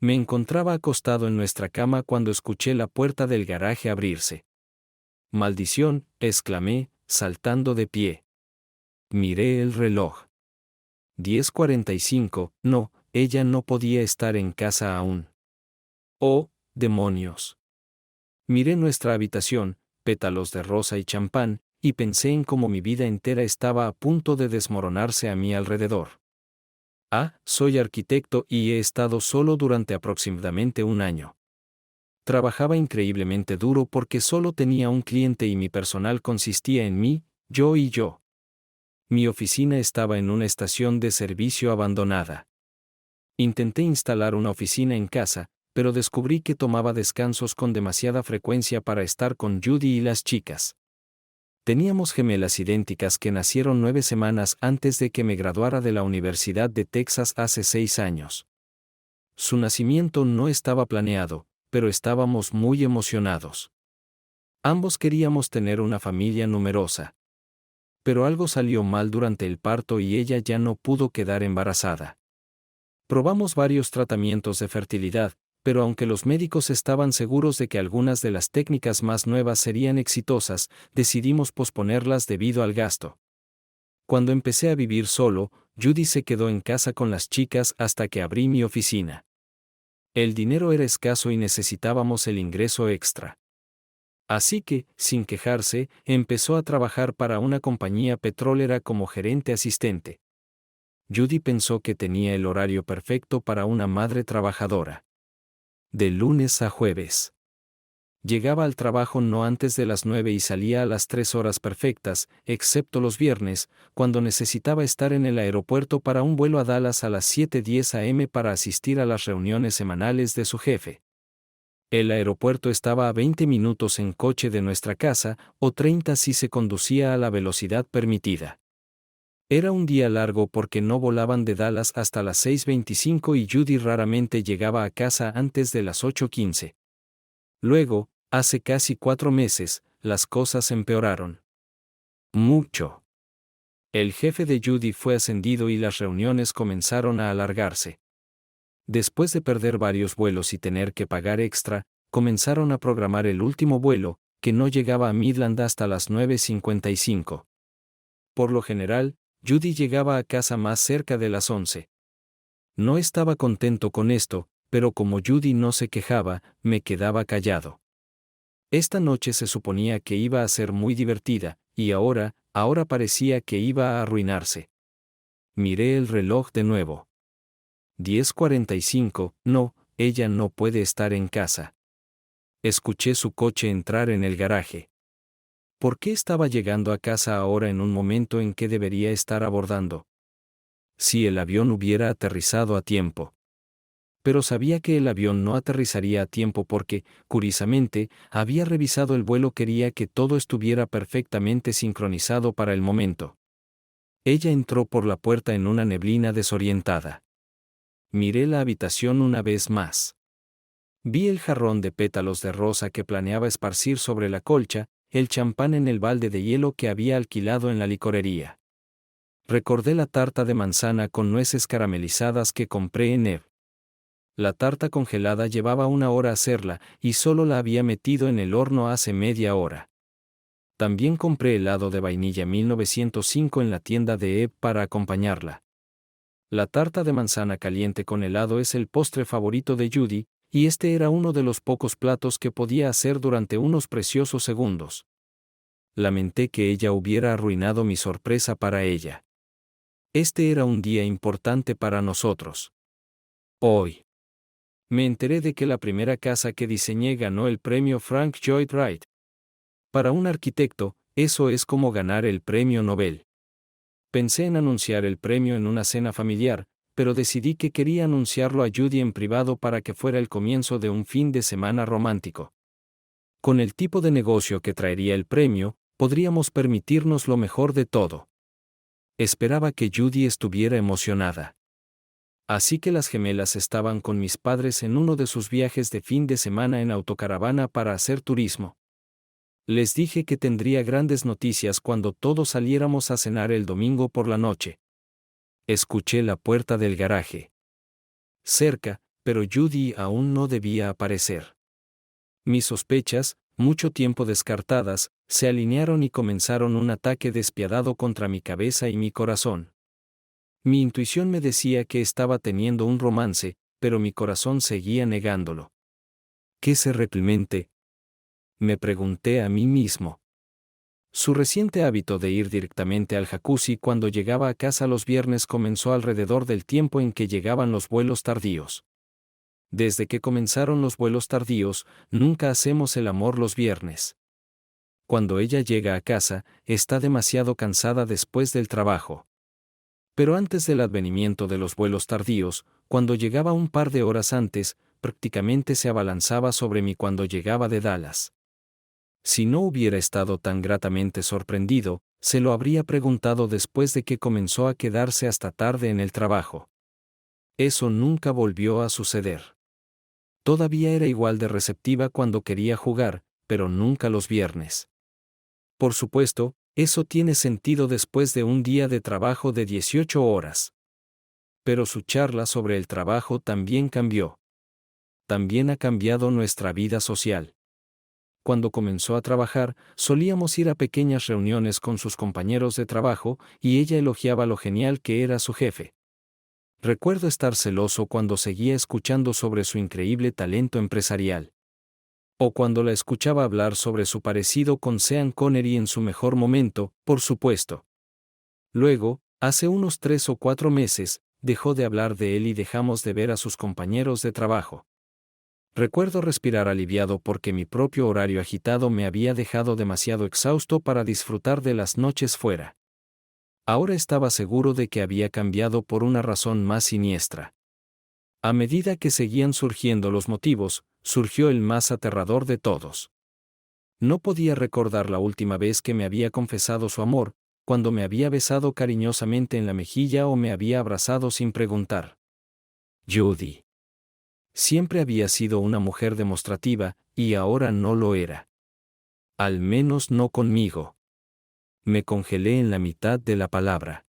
Me encontraba acostado en nuestra cama cuando escuché la puerta del garaje abrirse. «¡Maldición!», exclamé, saltando de pie. Miré el reloj. 10:45, no, ella no podía estar en casa aún. ¡Oh, demonios! Miré nuestra habitación, pétalos de rosa y champán, y pensé en cómo mi vida entera estaba a punto de desmoronarse a mi alrededor. Soy arquitecto y he estado solo durante aproximadamente un año. Trabajaba increíblemente duro porque solo tenía un cliente y mi personal consistía en mí, yo y yo. Mi oficina estaba en una estación de servicio abandonada. Intenté instalar una oficina en casa, pero descubrí que tomaba descansos con demasiada frecuencia para estar con Judy y las chicas. Teníamos gemelas idénticas que nacieron 9 semanas antes de que me graduara de la Universidad de Texas hace 6 años. Su nacimiento no estaba planeado, pero estábamos muy emocionados. Ambos queríamos tener una familia numerosa. Pero algo salió mal durante el parto y ella ya no pudo quedar embarazada. Probamos varios tratamientos de fertilidad, pero aunque los médicos estaban seguros de que algunas de las técnicas más nuevas serían exitosas, decidimos posponerlas debido al gasto. Cuando empecé a vivir solo, Judy se quedó en casa con las chicas hasta que abrí mi oficina. El dinero era escaso y necesitábamos el ingreso extra. Así que, sin quejarse, empezó a trabajar para una compañía petrolera como gerente asistente. Judy pensó que tenía el horario perfecto para una madre trabajadora. De lunes a jueves. Llegaba al trabajo no antes de las 9 y salía a las 3 horas perfectas, excepto los viernes, cuando necesitaba estar en el aeropuerto para un vuelo a Dallas a las 7:10 am para asistir a las reuniones semanales de su jefe. El aeropuerto estaba a 20 minutos en coche de nuestra casa, o 30 si se conducía a la velocidad permitida. Era un día largo porque no volaban de Dallas hasta las 6:25 y Judy raramente llegaba a casa antes de las 8:15. Luego, hace casi 4 meses, las cosas empeoraron. Mucho. El jefe de Judy fue ascendido y las reuniones comenzaron a alargarse. Después de perder varios vuelos y tener que pagar extra, comenzaron a programar el último vuelo, que no llegaba a Midland hasta las 9:55. Por lo general, Judy llegaba a casa más cerca de las 11. No estaba contento con esto, pero como Judy no se quejaba, me quedaba callado. Esta noche se suponía que iba a ser muy divertida, y ahora parecía que iba a arruinarse. Miré el reloj de nuevo. 10:45, no, ella no puede estar en casa. Escuché su coche entrar en el garaje. ¿Por qué estaba llegando a casa ahora en un momento en que debería estar abordando? Si el avión hubiera aterrizado a tiempo. Pero sabía que el avión no aterrizaría a tiempo porque, curiosamente, había revisado el vuelo, quería que todo estuviera perfectamente sincronizado para el momento. Ella entró por la puerta en una neblina desorientada. Miré la habitación una vez más. Vi el jarrón de pétalos de rosa que planeaba esparcir sobre la colcha, el champán en el balde de hielo que había alquilado en la licorería. Recordé la tarta de manzana con nueces caramelizadas que compré en Eve. La tarta congelada llevaba 1 hora hacerla, y solo la había metido en el horno hace media hora. También compré helado de vainilla 1905 en la tienda de Eve para acompañarla. La tarta de manzana caliente con helado es el postre favorito de Judy, y este era uno de los pocos platos que podía hacer durante unos preciosos segundos. Lamenté que ella hubiera arruinado mi sorpresa para ella. Este era un día importante para nosotros. Hoy. Me enteré de que la primera casa que diseñé ganó el premio Frank Lloyd Wright. Para un arquitecto, eso es como ganar el premio Nobel. Pensé en anunciar el premio en una cena familiar, pero decidí que quería anunciarlo a Judy en privado para que fuera el comienzo de un fin de semana romántico. Con el tipo de negocio que traería el premio, podríamos permitirnos lo mejor de todo. Esperaba que Judy estuviera emocionada. Así que las gemelas estaban con mis padres en uno de sus viajes de fin de semana en autocaravana para hacer turismo. Les dije que tendría grandes noticias cuando todos saliéramos a cenar el domingo por la noche. Escuché la puerta del garaje. Cerca, pero Judy aún no debía aparecer. Mis sospechas, mucho tiempo descartadas, se alinearon y comenzaron un ataque despiadado contra mi cabeza y mi corazón. Mi intuición me decía que estaba teniendo un romance, pero mi corazón seguía negándolo. ¿Qué se reprimente? Me pregunté a mí mismo. Su reciente hábito de ir directamente al jacuzzi cuando llegaba a casa los viernes comenzó alrededor del tiempo en que llegaban los vuelos tardíos. Desde que comenzaron los vuelos tardíos, nunca hacemos el amor los viernes. Cuando ella llega a casa, está demasiado cansada después del trabajo. Pero antes del advenimiento de los vuelos tardíos, cuando llegaba un par de horas antes, prácticamente se abalanzaba sobre mí cuando llegaba de Dallas. Si no hubiera estado tan gratamente sorprendido, se lo habría preguntado después de que comenzó a quedarse hasta tarde en el trabajo. Eso nunca volvió a suceder. Todavía era igual de receptiva cuando quería jugar, pero nunca los viernes. Por supuesto, eso tiene sentido después de un día de trabajo de 18 horas. Pero su charla sobre el trabajo también cambió. También ha cambiado nuestra vida social. Cuando comenzó a trabajar, solíamos ir a pequeñas reuniones con sus compañeros de trabajo, y ella elogiaba lo genial que era su jefe. Recuerdo estar celoso cuando seguía escuchando sobre su increíble talento empresarial. O cuando la escuchaba hablar sobre su parecido con Sean Connery en su mejor momento, por supuesto. Luego, hace unos 3 o 4 meses, dejó de hablar de él y dejamos de ver a sus compañeros de trabajo. Recuerdo respirar aliviado porque mi propio horario agitado me había dejado demasiado exhausto para disfrutar de las noches fuera. Ahora estaba seguro de que había cambiado por una razón más siniestra. A medida que seguían surgiendo los motivos, surgió el más aterrador de todos. No podía recordar la última vez que me había confesado su amor, cuando me había besado cariñosamente en la mejilla o me había abrazado sin preguntar. Judy. Siempre había sido una mujer demostrativa, y ahora no lo era. Al menos no conmigo. Me congelé en la mitad de la palabra.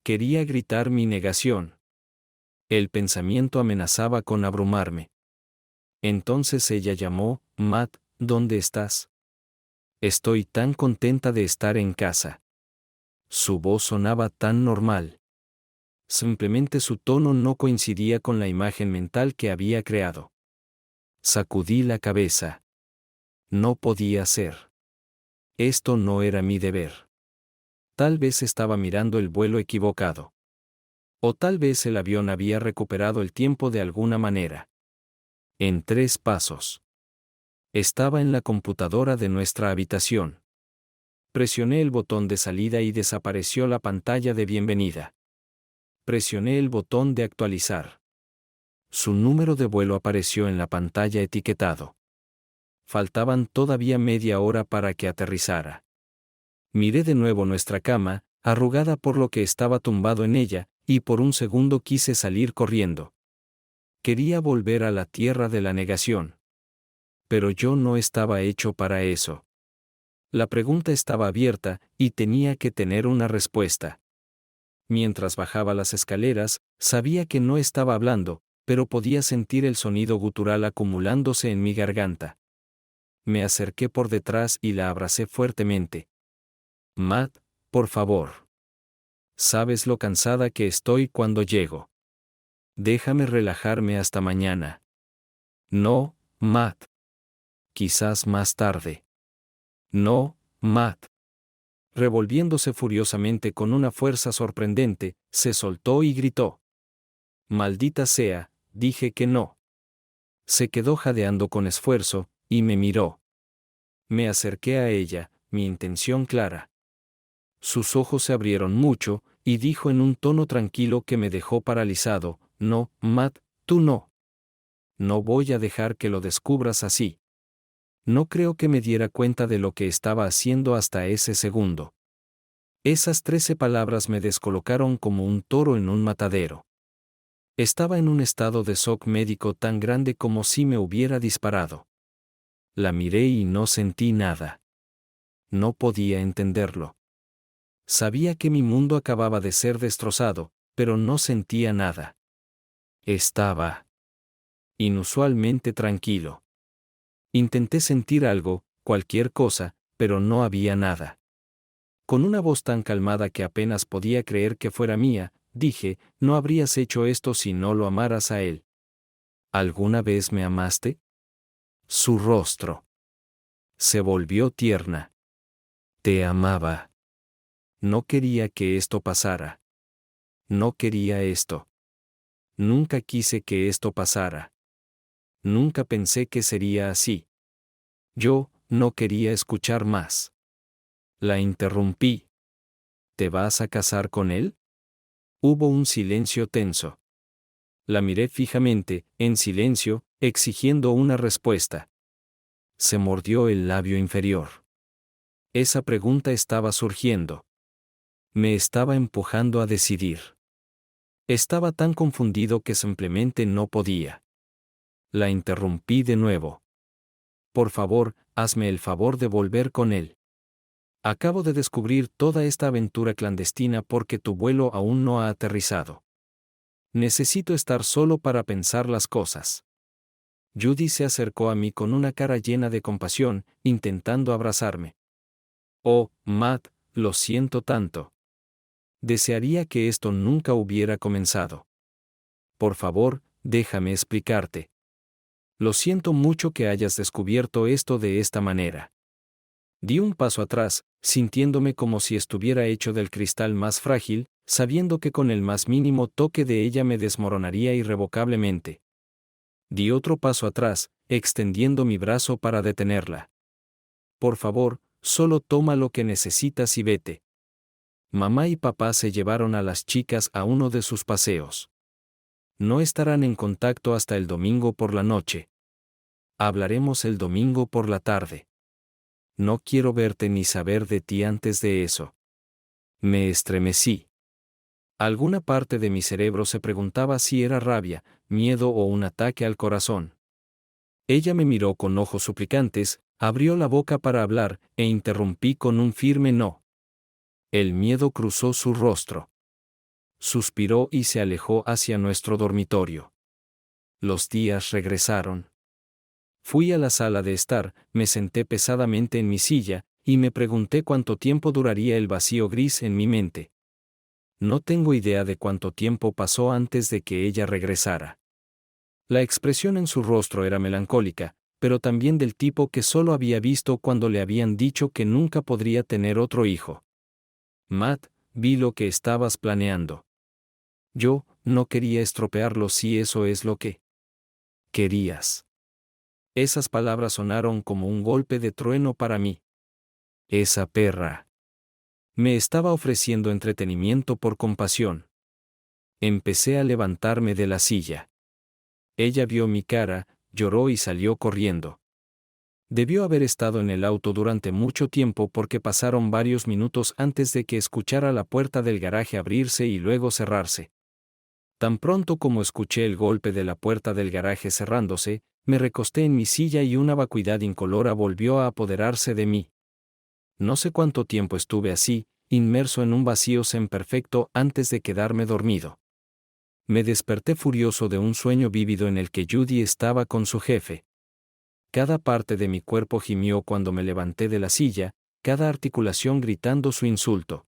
Quería gritar mi negación. El pensamiento amenazaba con abrumarme. Entonces ella llamó, Matt, ¿dónde estás? Estoy tan contenta de estar en casa. Su voz sonaba tan normal. Simplemente su tono no coincidía con la imagen mental que había creado. Sacudí la cabeza. No podía ser. Esto no era mi deber. Tal vez estaba mirando el vuelo equivocado. O tal vez el avión había recuperado el tiempo de alguna manera. En 3 pasos. Estaba en la computadora de nuestra habitación. Presioné el botón de salida y desapareció la pantalla de bienvenida. Presioné el botón de actualizar. Su número de vuelo apareció en la pantalla etiquetado. Faltaban todavía media hora para que aterrizara. Miré de nuevo nuestra cama, arrugada por lo que estaba tumbado en ella, y por un segundo quise salir corriendo. Quería volver a la tierra de la negación. Pero yo no estaba hecho para eso. La pregunta estaba abierta, y tenía que tener una respuesta. Mientras bajaba las escaleras, sabía que no estaba hablando, pero podía sentir el sonido gutural acumulándose en mi garganta. Me acerqué por detrás y la abracé fuertemente. Matt, por favor. Sabes lo cansada que estoy cuando llego. Déjame relajarme hasta mañana. No, Matt. Quizás más tarde. No, Matt. Revolviéndose furiosamente con una fuerza sorprendente, se soltó y gritó. Maldita sea, dije que no. Se quedó jadeando con esfuerzo, y me miró. Me acerqué a ella, mi intención clara. Sus ojos se abrieron mucho, y dijo en un tono tranquilo que me dejó paralizado, no, Matt, tú no. No voy a dejar que lo descubras así. No creo que me diera cuenta de lo que estaba haciendo hasta ese segundo. Esas 13 palabras me descolocaron como un toro en un matadero. Estaba en un estado de shock médico tan grande como si me hubiera disparado. La miré y no sentí nada. No podía entenderlo. Sabía que mi mundo acababa de ser destrozado, pero no sentía nada. Estaba Inusualmente tranquilo. Intenté sentir algo, cualquier cosa, pero no había nada. Con una voz tan calmada que apenas podía creer que fuera mía, dije, no habrías hecho esto si no lo amaras a él. ¿Alguna vez me amaste? Su rostro se volvió tierna. Te amaba. No quería que esto pasara. No quería esto. Nunca quise que esto pasara. Nunca pensé que sería así. Yo no quería escuchar más. La interrumpí. ¿Te vas a casar con él? Hubo un silencio tenso. La miré fijamente, en silencio, exigiendo una respuesta. Se mordió el labio inferior. Esa pregunta estaba surgiendo. Me estaba empujando a decidir. Estaba tan confundido que simplemente no podía. La interrumpí de nuevo. Por favor, hazme el favor de volver con él. Acabo de descubrir toda esta aventura clandestina porque tu vuelo aún no ha aterrizado. Necesito estar solo para pensar las cosas. Judy se acercó a mí con una cara llena de compasión, intentando abrazarme. Oh, Matt, lo siento tanto. Desearía que esto nunca hubiera comenzado. Por favor, déjame explicarte. Lo siento mucho que hayas descubierto esto de esta manera. Di un paso atrás, sintiéndome como si estuviera hecho del cristal más frágil, sabiendo que con el más mínimo toque de ella me desmoronaría irrevocablemente. Di otro paso atrás, extendiendo mi brazo para detenerla. Por favor, solo toma lo que necesitas y vete. Mamá y papá se llevaron a las chicas a uno de sus paseos. No estarán en contacto hasta el domingo por la noche. Hablaremos el domingo por la tarde. No quiero verte ni saber de ti antes de eso. Me estremecí. Alguna parte de mi cerebro se preguntaba si era rabia, miedo o un ataque al corazón. Ella me miró con ojos suplicantes, abrió la boca para hablar, e interrumpí con un firme no. El miedo cruzó su rostro. Suspiró y se alejó hacia nuestro dormitorio. Los días regresaron. Fui a la sala de estar, me senté pesadamente en mi silla, y me pregunté cuánto tiempo duraría el vacío gris en mi mente. No tengo idea de cuánto tiempo pasó antes de que ella regresara. La expresión en su rostro era melancólica, pero también del tipo que solo había visto cuando le habían dicho que nunca podría tener otro hijo. Matt, vi lo que estabas planeando. Yo no quería estropearlo si eso es lo que querías. Esas palabras sonaron como un golpe de trueno para mí. Esa perra. Me estaba ofreciendo entretenimiento por compasión. Empecé a levantarme de la silla. Ella vio mi cara, lloró y salió corriendo. Debió haber estado en el auto durante mucho tiempo porque pasaron varios minutos antes de que escuchara la puerta del garaje abrirse y luego cerrarse. Tan pronto como escuché el golpe de la puerta del garaje cerrándose, me recosté en mi silla y una vacuidad incolora volvió a apoderarse de mí. No sé cuánto tiempo estuve así, inmerso en un vacío perfecto antes de quedarme dormido. Me desperté furioso de un sueño vívido en el que Judy estaba con su jefe. Cada parte de mi cuerpo gimió cuando me levanté de la silla, cada articulación gritando su insulto.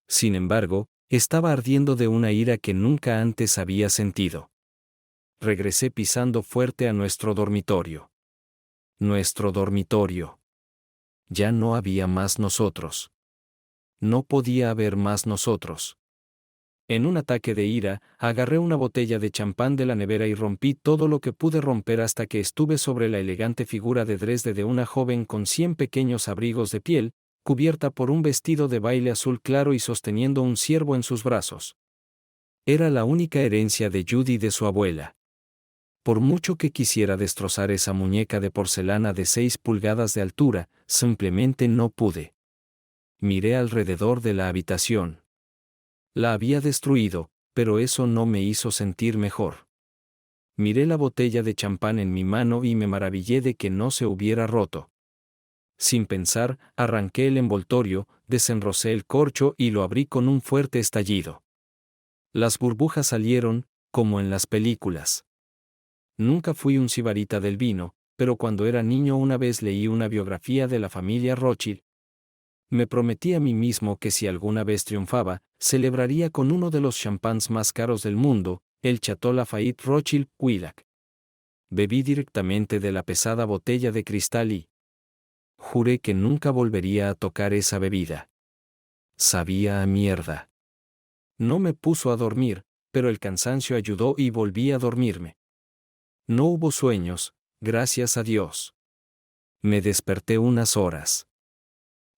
Sin embargo, estaba ardiendo de una ira que nunca antes había sentido. Regresé pisando fuerte a nuestro dormitorio. Nuestro dormitorio. Ya no había más nosotros. No podía haber más nosotros. En un ataque de ira, agarré una botella de champán de la nevera y rompí todo lo que pude romper hasta que estuve sobre la elegante figura de Dresde de una joven con 100 pequeños abrigos de piel, cubierta por un vestido de baile azul claro y sosteniendo un ciervo en sus brazos. Era la única herencia de Judy de su abuela. Por mucho que quisiera destrozar esa muñeca de porcelana de 6 pulgadas de altura, simplemente no pude. Miré alrededor de la habitación. La había destruido, pero eso no me hizo sentir mejor. Miré la botella de champán en mi mano y me maravillé de que no se hubiera roto. Sin pensar, arranqué el envoltorio, desenrocé el corcho y lo abrí con un fuerte estallido. Las burbujas salieron, como en las películas. Nunca fui un sibarita del vino, pero cuando era niño una vez leí una biografía de la familia Rothschild. Me prometí a mí mismo que si alguna vez triunfaba, celebraría con uno de los champans más caros del mundo, el Chateau Lafayette Rothschild Lilac. Bebí directamente de la pesada botella de cristal y juré que nunca volvería a tocar esa bebida. Sabía a mierda. No me puso a dormir, pero el cansancio ayudó y volví a dormirme. No hubo sueños, gracias a Dios. Me desperté unas horas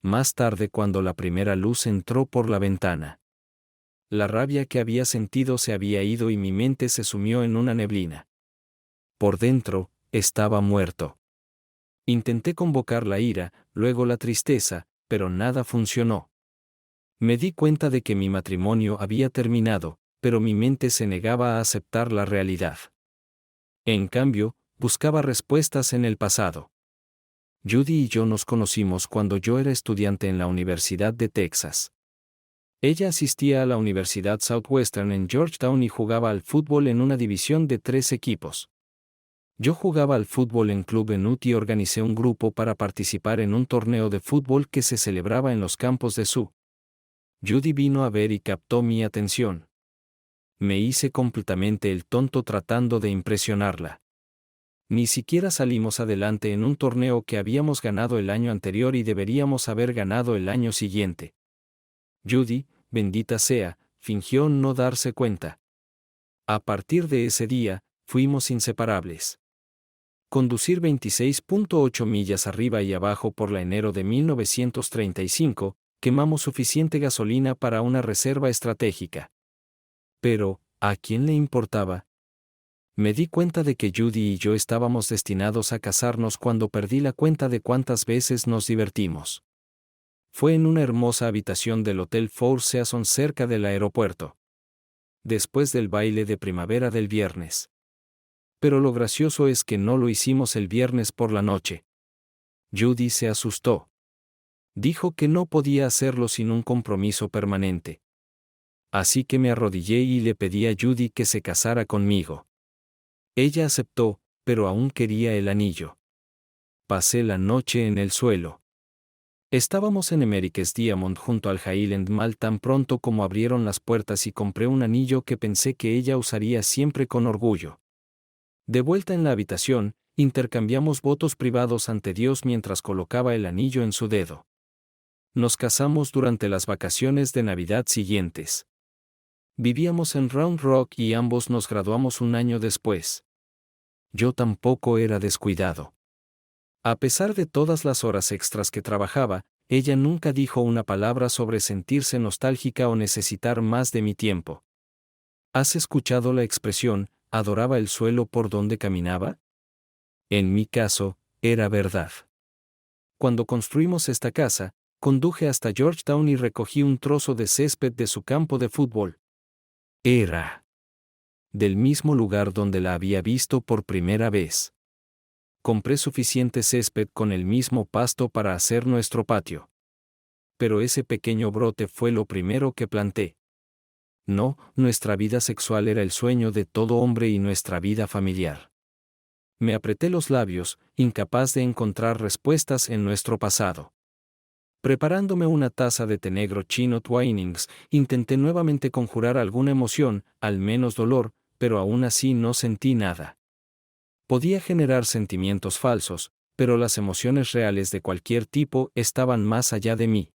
más tarde cuando la primera luz entró por la ventana. La rabia que había sentido se había ido y mi mente se sumió en una neblina. Por dentro, estaba muerto. Intenté convocar la ira, luego la tristeza, pero nada funcionó. Me di cuenta de que mi matrimonio había terminado, pero mi mente se negaba a aceptar la realidad. En cambio, buscaba respuestas en el pasado. Judy y yo nos conocimos cuando yo era estudiante en la Universidad de Texas. Ella asistía a la Universidad Southwestern en Georgetown y jugaba al fútbol en una división de 3 equipos. Yo jugaba al fútbol en Club Enut y organicé un grupo para participar en un torneo de fútbol que se celebraba en los campos de Sioux. Judy vino a ver y captó mi atención. Me hice completamente el tonto tratando de impresionarla. Ni siquiera salimos adelante en un torneo que habíamos ganado el año anterior y deberíamos haber ganado el año siguiente. Judy, bendita sea, fingió no darse cuenta. A partir de ese día, fuimos inseparables. Conducir 26.8 millas arriba y abajo por la enero de 1935, quemamos suficiente gasolina para una reserva estratégica. Pero, ¿a quién le importaba? Me di cuenta de que Judy y yo estábamos destinados a casarnos cuando perdí la cuenta de cuántas veces nos divertimos. Fue en una hermosa habitación del Hotel Four Seasons cerca del aeropuerto. Después del baile de primavera del viernes. Pero lo gracioso es que no lo hicimos el viernes por la noche. Judy se asustó. Dijo que no podía hacerlo sin un compromiso permanente. Así que me arrodillé y le pedí a Judy que se casara conmigo. Ella aceptó, pero aún quería el anillo. Pasé la noche en el suelo. Estábamos en America's Diamond junto al Highland Mall tan pronto como abrieron las puertas y compré un anillo que pensé que ella usaría siempre con orgullo. De vuelta en la habitación, intercambiamos votos privados ante Dios mientras colocaba el anillo en su dedo. Nos casamos durante las vacaciones de Navidad siguientes. Vivíamos en Round Rock y ambos nos graduamos un año después. Yo tampoco era descuidado. A pesar de todas las horas extras que trabajaba, ella nunca dijo una palabra sobre sentirse nostálgica o necesitar más de mi tiempo. ¿Has escuchado la expresión, adoraba el suelo por donde caminaba? En mi caso, era verdad. Cuando construimos esta casa, conduje hasta Georgetown y recogí un trozo de césped de su campo de fútbol. Era del mismo lugar donde la había visto por primera vez. Compré suficiente césped con el mismo pasto para hacer nuestro patio. Pero ese pequeño brote fue lo primero que planté. No, nuestra vida sexual era el sueño de todo hombre y nuestra vida familiar. Me apreté los labios, incapaz de encontrar respuestas en nuestro pasado. Preparándome una taza de té negro chino Twinings, intenté nuevamente conjurar alguna emoción, al menos dolor, pero aún así no sentí nada. Podía generar sentimientos falsos, pero las emociones reales de cualquier tipo estaban más allá de mí.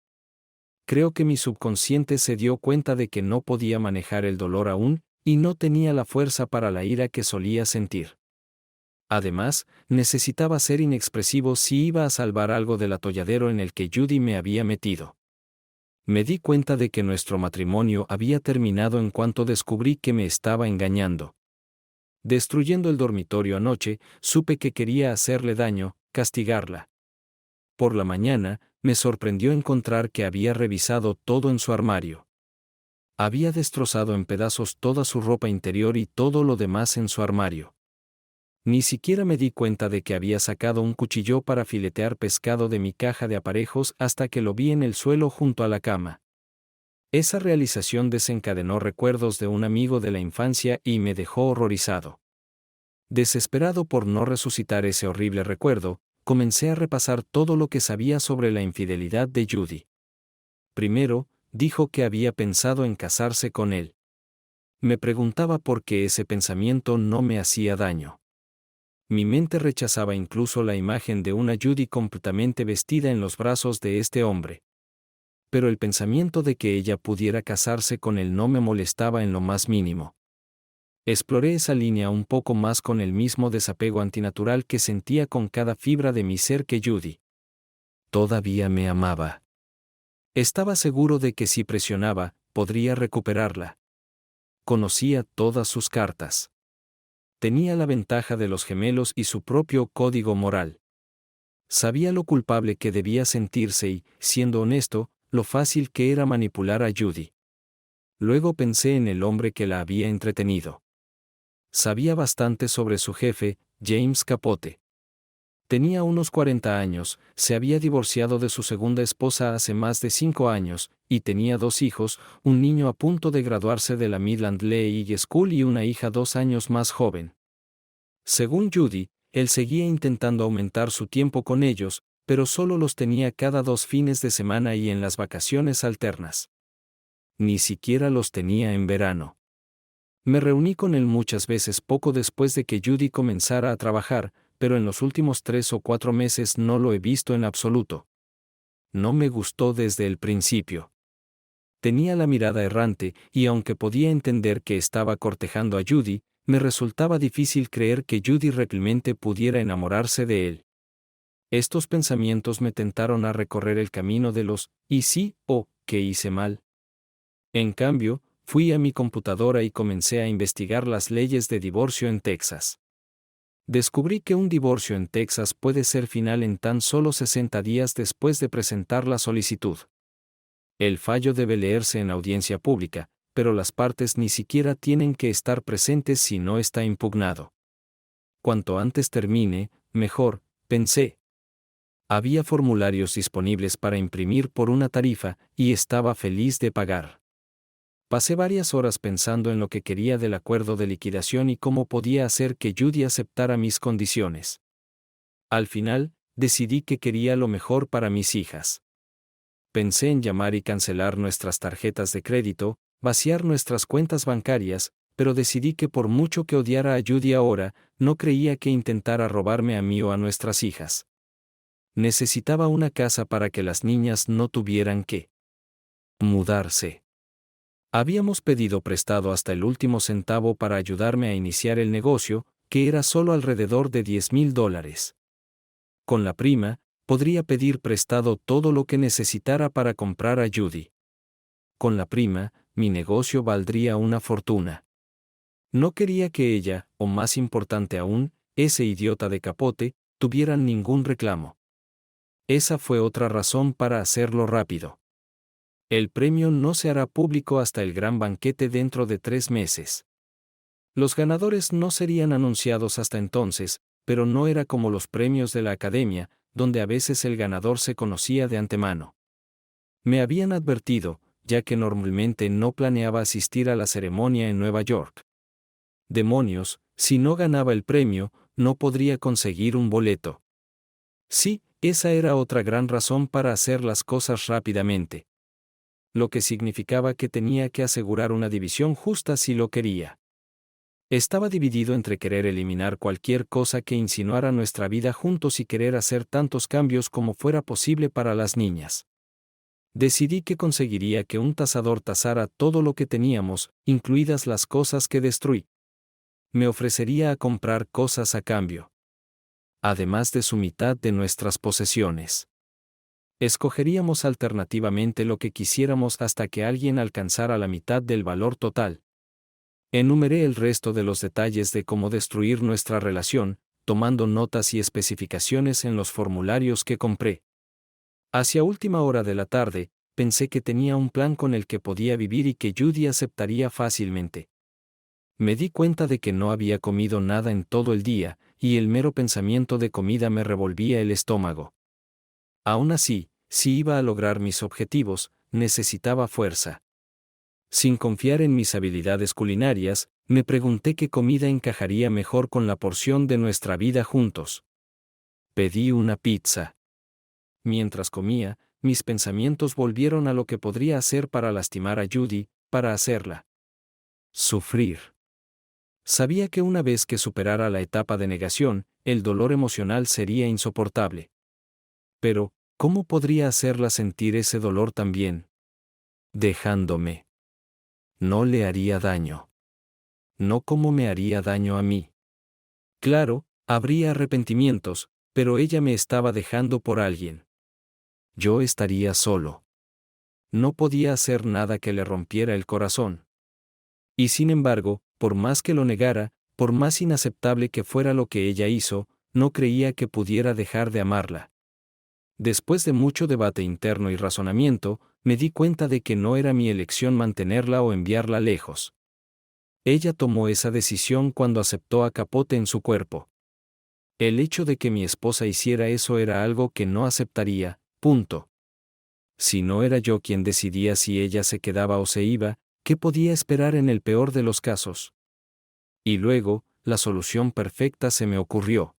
Creo que mi subconsciente se dio cuenta de que no podía manejar el dolor aún, y no tenía la fuerza para la ira que solía sentir. Además, necesitaba ser inexpresivo si iba a salvar algo del atolladero en el que Judy me había metido. Me di cuenta de que nuestro matrimonio había terminado en cuanto descubrí que me estaba engañando. Destruyendo el dormitorio anoche, supe que quería hacerle daño, castigarla. Por la mañana, me sorprendió encontrar que había revisado todo en su armario. Había destrozado en pedazos toda su ropa interior y todo lo demás en su armario. Ni siquiera me di cuenta de que había sacado un cuchillo para filetear pescado de mi caja de aparejos hasta que lo vi en el suelo junto a la cama. Esa realización desencadenó recuerdos de un amigo de la infancia y me dejó horrorizado. Desesperado por no resucitar ese horrible recuerdo, comencé a repasar todo lo que sabía sobre la infidelidad de Judy. Primero, dijo que había pensado en casarse con él. Me preguntaba por qué ese pensamiento no me hacía daño. Mi mente rechazaba incluso la imagen de una Judy completamente vestida en los brazos de este hombre. Pero el pensamiento de que ella pudiera casarse con él no me molestaba en lo más mínimo. Exploré esa línea un poco más con el mismo desapego antinatural que sentía con cada fibra de mi ser que Judy todavía me amaba. Estaba seguro de que si presionaba, podría recuperarla. Conocía todas sus cartas. Tenía la ventaja de los gemelos y su propio código moral. Sabía lo culpable que debía sentirse y, siendo honesto, lo fácil que era manipular a Judy. Luego pensé en el hombre que la había entretenido. Sabía bastante sobre su jefe, James Capote. Tenía unos 40 años, se había divorciado de su segunda esposa hace más de 5 años, y tenía 2 hijos, un niño a punto de graduarse de la Midland League School y una hija 2 años más joven. Según Judy, él seguía intentando aumentar su tiempo con ellos, pero solo los tenía cada 2 fines de semana y en las vacaciones alternas. Ni siquiera los tenía en verano. Me reuní con él muchas veces poco después de que Judy comenzara a trabajar, pero en los últimos 3 o 4 meses no lo he visto en absoluto. No me gustó desde el principio. Tenía la mirada errante, y aunque podía entender que estaba cortejando a Judy, me resultaba difícil creer que Judy realmente pudiera enamorarse de él. Estos pensamientos me tentaron a recorrer el camino de los «¿y sí?» o «¿qué hice mal?». En cambio, fui a mi computadora y comencé a investigar las leyes de divorcio en Texas. Descubrí que un divorcio en Texas puede ser final en tan solo 60 días después de presentar la solicitud. El fallo debe leerse en audiencia pública, pero las partes ni siquiera tienen que estar presentes si no está impugnado. Cuanto antes termine, mejor, pensé. Había formularios disponibles para imprimir por una tarifa, y estaba feliz de pagar. Pasé varias horas pensando en lo que quería del acuerdo de liquidación y cómo podía hacer que Judy aceptara mis condiciones. Al final, decidí que quería lo mejor para mis hijas. Pensé en llamar y cancelar nuestras tarjetas de crédito, vaciar nuestras cuentas bancarias, pero decidí que por mucho que odiara a Judy ahora, no creía que intentara robarme a mí o a nuestras hijas. Necesitaba una casa para que las niñas no tuvieran que mudarse. Habíamos pedido prestado hasta el último centavo para ayudarme a iniciar el negocio, que era solo alrededor de $10,000. Con la prima, podría pedir prestado todo lo que necesitara para comprar a Judy. Con la prima, mi negocio valdría una fortuna. No quería que ella, o más importante aún, ese idiota de Capote, tuvieran ningún reclamo. Esa fue otra razón para hacerlo rápido. El premio no se hará público hasta el gran banquete dentro de 3 meses. Los ganadores no serían anunciados hasta entonces, pero no era como los premios de la academia, donde a veces el ganador se conocía de antemano. Me habían advertido, ya que normalmente no planeaba asistir a la ceremonia en Nueva York. Demonios, si no ganaba el premio, no podría conseguir un boleto. Sí, esa era otra gran razón para hacer las cosas rápidamente. Lo que significaba que tenía que asegurar una división justa si lo quería. Estaba dividido entre querer eliminar cualquier cosa que insinuara nuestra vida juntos y querer hacer tantos cambios como fuera posible para las niñas. Decidí que conseguiría que un tasador tasara todo lo que teníamos, incluidas las cosas que destruí. Me ofrecería a comprar cosas a cambio, además de su mitad de nuestras posesiones. Escogeríamos alternativamente lo que quisiéramos hasta que alguien alcanzara la mitad del valor total. Enumeré el resto de los detalles de cómo destruir nuestra relación, tomando notas y especificaciones en los formularios que compré. Hacia última hora de la tarde, pensé que tenía un plan con el que podía vivir y que Judy aceptaría fácilmente. Me di cuenta de que no había comido nada en todo el día, y el mero pensamiento de comida me revolvía el estómago. Aún así, si iba a lograr mis objetivos, necesitaba fuerza. Sin confiar en mis habilidades culinarias, Me pregunté qué comida encajaría mejor con la porción de nuestra vida juntos. Pedí una pizza. Mientras comía, mis pensamientos volvieron a lo que podría hacer para lastimar a Judy, para hacerla sufrir. Sabía que una vez que superara la etapa de negación, el dolor emocional sería insoportable. Pero, ¿cómo podría hacerla sentir ese dolor también? Dejándome. No le haría daño. No como me haría daño a mí. Claro, habría arrepentimientos, pero ella me estaba dejando por alguien. Yo estaría solo. No podía hacer nada que le rompiera el corazón. Y sin embargo, por más que lo negara, por más inaceptable que fuera lo que ella hizo, no creía que pudiera dejar de amarla. Después de mucho debate interno y razonamiento, me di cuenta de que no era mi elección mantenerla o enviarla lejos. Ella tomó esa decisión cuando aceptó a Capote en su cuerpo. El hecho de que mi esposa hiciera eso era algo que no aceptaría, punto. Si no era yo quien decidía si ella se quedaba o se iba, ¿qué podía esperar en el peor de los casos? Y luego, la solución perfecta se me ocurrió.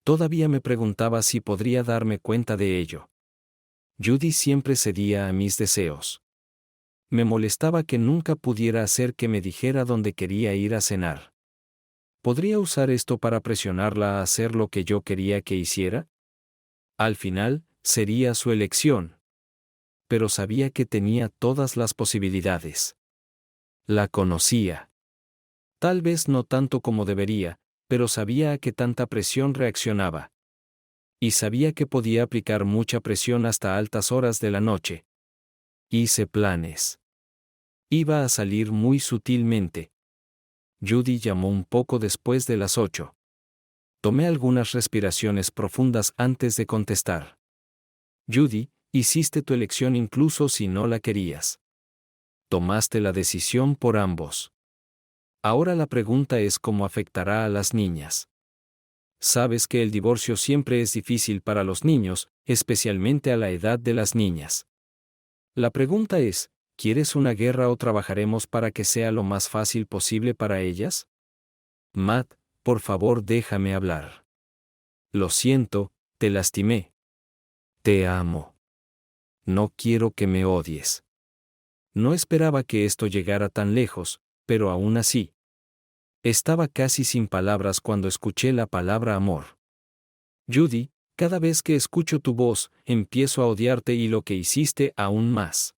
Todavía me preguntaba si podría darme cuenta de ello. Judy siempre cedía a mis deseos. Me molestaba que nunca pudiera hacer que me dijera dónde quería ir a cenar. ¿Podría usar esto para presionarla a hacer lo que yo quería que hiciera? Al final, sería su elección. Pero sabía que tenía todas las posibilidades. La conocía. Tal vez no tanto como debería, pero sabía a qué tanta presión reaccionaba. Y sabía que podía aplicar mucha presión hasta altas horas de la noche. Hice planes. Iba a salir muy sutilmente. Judy llamó un poco después de las 8. Tomé algunas respiraciones profundas antes de contestar. Judy, hiciste tu elección incluso si no la querías. Tomaste la decisión por ambos. Ahora la pregunta es cómo afectará a las niñas. Sabes que el divorcio siempre es difícil para los niños, especialmente a la edad de las niñas. La pregunta es, ¿quieres una guerra o trabajaremos para que sea lo más fácil posible para ellas? Matt, por favor déjame hablar. Lo siento, te lastimé. Te amo. No quiero que me odies. No esperaba que esto llegara tan lejos, pero aún así. Estaba casi sin palabras cuando escuché la palabra amor. Judy, cada vez que escucho tu voz, empiezo a odiarte y lo que hiciste aún más.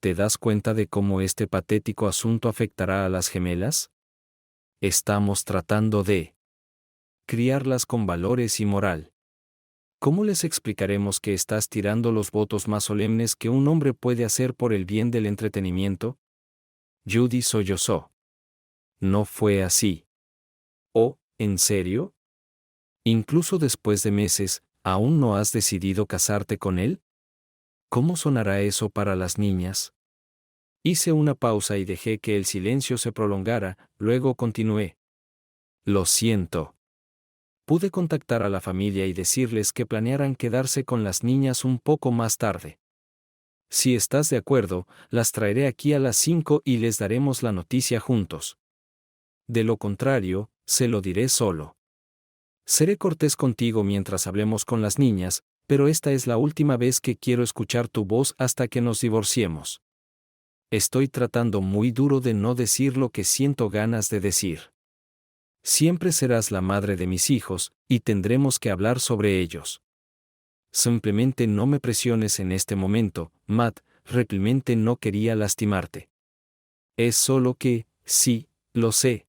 ¿Te das cuenta de cómo este patético asunto afectará a las gemelas? Estamos tratando de criarlas con valores y moral. ¿Cómo les explicaremos que estás tirando los votos más solemnes que un hombre puede hacer por el bien del entretenimiento? Judy sollozó. No fue así. Oh, ¿en serio? Incluso después de meses, ¿aún no has decidido casarte con él? ¿Cómo sonará eso para las niñas? Hice una pausa y dejé que el silencio se prolongara, luego continué. Lo siento. Pude contactar a la familia y decirles que planearan quedarse con las niñas un poco más tarde. Si estás de acuerdo, las traeré aquí a las 5 y les daremos la noticia juntos. De lo contrario, se lo diré solo. Seré cortés contigo mientras hablemos con las niñas, pero esta es la última vez que quiero escuchar tu voz hasta que nos divorciemos. Estoy tratando muy duro de no decir lo que siento ganas de decir. Siempre serás la madre de mis hijos, y tendremos que hablar sobre ellos. Simplemente no me presiones en este momento, Matt, realmente no quería lastimarte. Es solo que, sí, lo sé.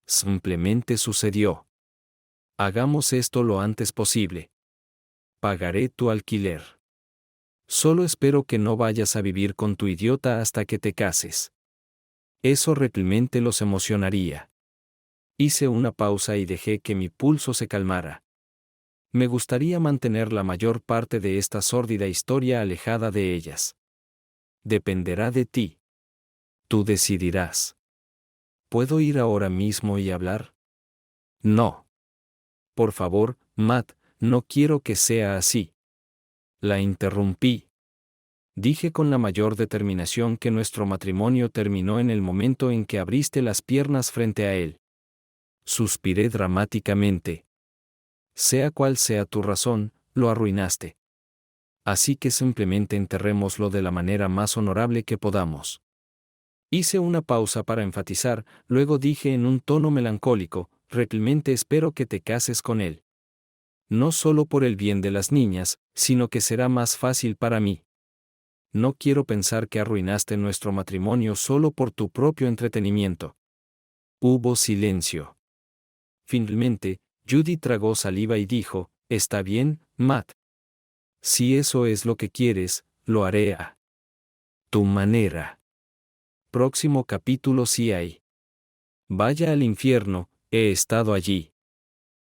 Simplemente sucedió. Hagamos esto lo antes posible. Pagaré tu alquiler. Solo espero que no vayas a vivir con tu idiota hasta que te cases. Eso realmente los emocionaría. Hice una pausa y dejé que mi pulso se calmara. Me gustaría mantener la mayor parte de esta sórdida historia alejada de ellas. Dependerá de ti. Tú decidirás. ¿Puedo ir ahora mismo y hablar? No. Por favor, Matt, no quiero que sea así. La interrumpí. Dije con la mayor determinación que nuestro matrimonio terminó en el momento en que abriste las piernas frente a él. Suspiré dramáticamente. Sea cual sea tu razón, lo arruinaste. Así que simplemente enterrémoslo de la manera más honorable que podamos. Hice una pausa para enfatizar, luego dije en un tono melancólico, realmente espero que te cases con él. No solo por el bien de las niñas, sino que será más fácil para mí. No quiero pensar que arruinaste nuestro matrimonio solo por tu propio entretenimiento. Hubo silencio. Finalmente, Judy tragó saliva y dijo, está bien, Matt. Si eso es lo que quieres, lo haré a tu manera. Próximo capítulo. Si hay. Vaya al infierno, he estado allí.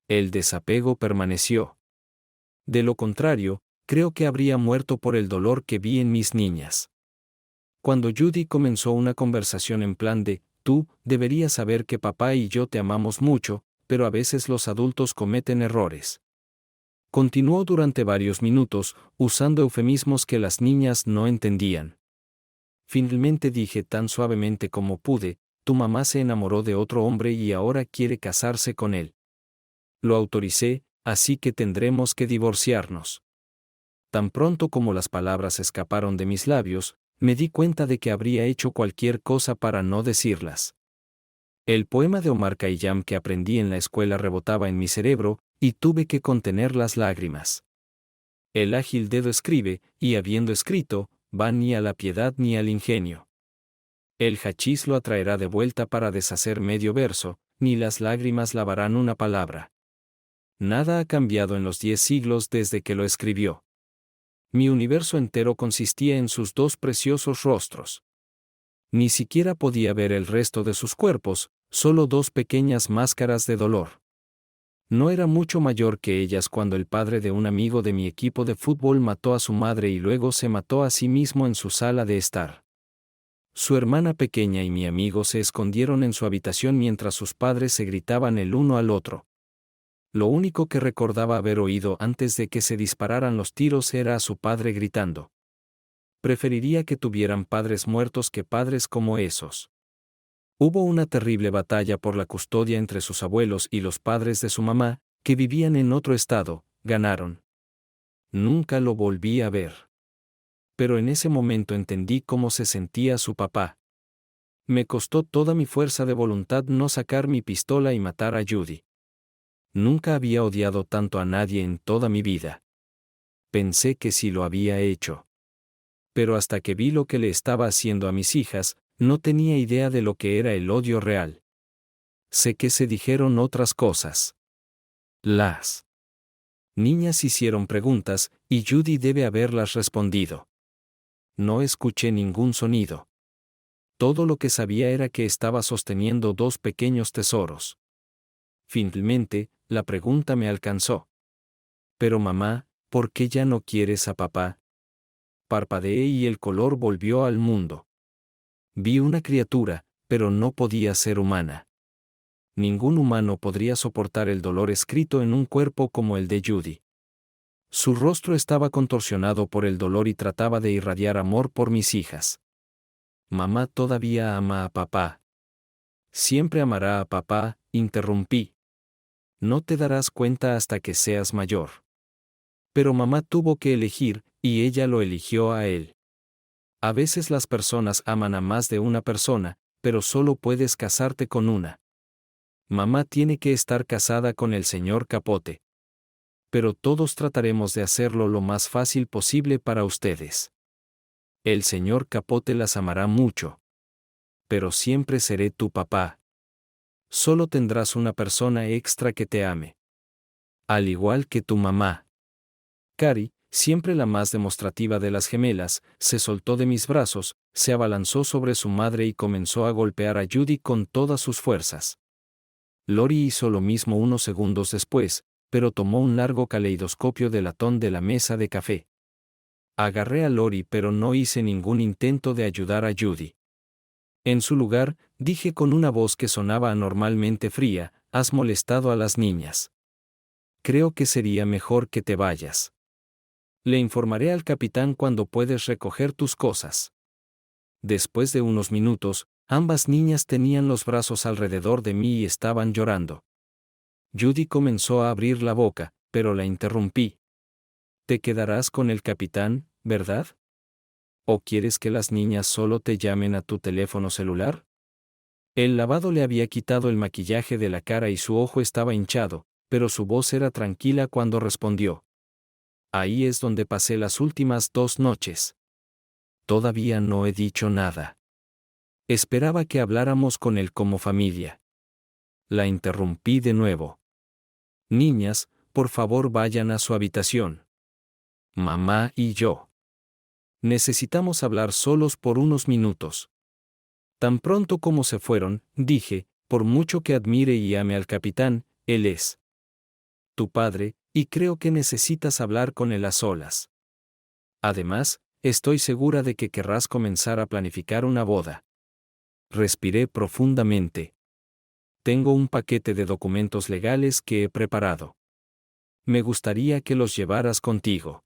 El desapego permaneció. De lo contrario, creo que habría muerto por el dolor que vi en mis niñas. Cuando Judy comenzó una conversación en plan de, tú, deberías saber que papá y yo te amamos mucho, pero a veces los adultos cometen errores. Continuó durante varios minutos, usando eufemismos que las niñas no entendían. Finalmente dije tan suavemente como pude, tu mamá se enamoró de otro hombre y ahora quiere casarse con él. Lo autoricé, así que tendremos que divorciarnos. Tan pronto como las palabras escaparon de mis labios, me di cuenta de que habría hecho cualquier cosa para no decirlas. El poema de Omar Khayyam que aprendí en la escuela rebotaba en mi cerebro, y tuve que contener las lágrimas. El ágil dedo escribe, y habiendo escrito, va ni a la piedad ni al ingenio. El hachís lo atraerá de vuelta para deshacer medio verso, ni las lágrimas lavarán una palabra. Nada ha cambiado en los 10 siglos desde que lo escribió. Mi universo entero consistía en sus dos preciosos rostros. Ni siquiera podía ver el resto de sus cuerpos, solo dos pequeñas máscaras de dolor. No era mucho mayor que ellas cuando el padre de un amigo de mi equipo de fútbol mató a su madre y luego se mató a sí mismo en su sala de estar. Su hermana pequeña y mi amigo se escondieron en su habitación mientras sus padres se gritaban el uno al otro. Lo único que recordaba haber oído antes de que se dispararan los tiros era a su padre gritando. Preferiría que tuvieran padres muertos que padres como esos. Hubo una terrible batalla por la custodia entre sus abuelos y los padres de su mamá, que vivían en otro estado. Ganaron. Nunca lo volví a ver. Pero en ese momento entendí cómo se sentía su papá. Me costó toda mi fuerza de voluntad no sacar mi pistola y matar a Judy. Nunca había odiado tanto a nadie en toda mi vida. Pensé que sí lo había hecho. Pero hasta que vi lo que le estaba haciendo a mis hijas, no tenía idea de lo que era el odio real. Sé que se dijeron otras cosas. Las niñas hicieron preguntas, y Judy debe haberlas respondido. No escuché ningún sonido. Todo lo que sabía era que estaba sosteniendo dos pequeños tesoros. Finalmente, la pregunta me alcanzó. Pero mamá, ¿por qué ya no quieres a papá? Parpadeé y el color volvió al mundo. Vi una criatura, pero no podía ser humana. Ningún humano podría soportar el dolor escrito en un cuerpo como el de Judy. Su rostro estaba contorsionado por el dolor y trataba de irradiar amor por mis hijas. Mamá todavía ama a papá. Siempre amará a papá, interrumpí. No te darás cuenta hasta que seas mayor. Pero mamá tuvo que elegir, y ella lo eligió a él. A veces las personas aman a más de una persona, pero solo puedes casarte con una. Mamá tiene que estar casada con el señor Capote. Pero todos trataremos de hacerlo lo más fácil posible para ustedes. El señor Capote las amará mucho. Pero siempre seré tu papá. Solo tendrás una persona extra que te ame. Al igual que tu mamá. Cari, siempre la más demostrativa de las gemelas, se soltó de mis brazos, se abalanzó sobre su madre y comenzó a golpear a Judy con todas sus fuerzas. Lori hizo lo mismo unos segundos después, pero tomó un largo caleidoscopio de latón de la mesa de café. Agarré a Lori pero no hice ningún intento de ayudar a Judy. En su lugar, dije con una voz que sonaba anormalmente fría, has molestado a las niñas. Creo que sería mejor que te vayas. Le informaré al capitán cuando puedes recoger tus cosas. Después de unos minutos, ambas niñas tenían los brazos alrededor de mí y estaban llorando. Judy comenzó a abrir la boca, pero la interrumpí. ¿Te quedarás con el capitán, verdad? ¿O quieres que las niñas solo te llamen a tu teléfono celular? El lavado le había quitado el maquillaje de la cara y su ojo estaba hinchado, pero su voz era tranquila cuando respondió. Ahí es donde pasé las últimas 2 noches. Todavía no he dicho nada. Esperaba que habláramos con él como familia. La interrumpí de nuevo. Niñas, por favor vayan a su habitación. Mamá y yo. Necesitamos hablar solos por unos minutos. Tan pronto como se fueron, dije, por mucho que admire y ame al capitán, él es tu padre, y creo que necesitas hablar con él a solas. Además, estoy segura de que querrás comenzar a planificar una boda. Respiré profundamente. Tengo un paquete de documentos legales que he preparado. Me gustaría que los llevaras contigo.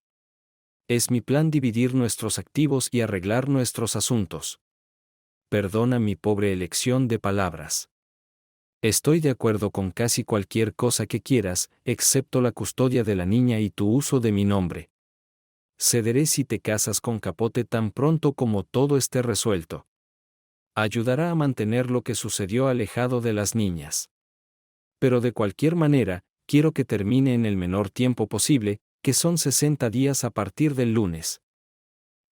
Es mi plan dividir nuestros activos y arreglar nuestros asuntos. Perdona mi pobre elección de palabras. Estoy de acuerdo con casi cualquier cosa que quieras, excepto la custodia de la niña y tu uso de mi nombre. Cederé si te casas con Capote tan pronto como todo esté resuelto. Ayudará a mantener lo que sucedió alejado de las niñas. Pero de cualquier manera, quiero que termine en el menor tiempo posible, que son 60 días a partir del lunes.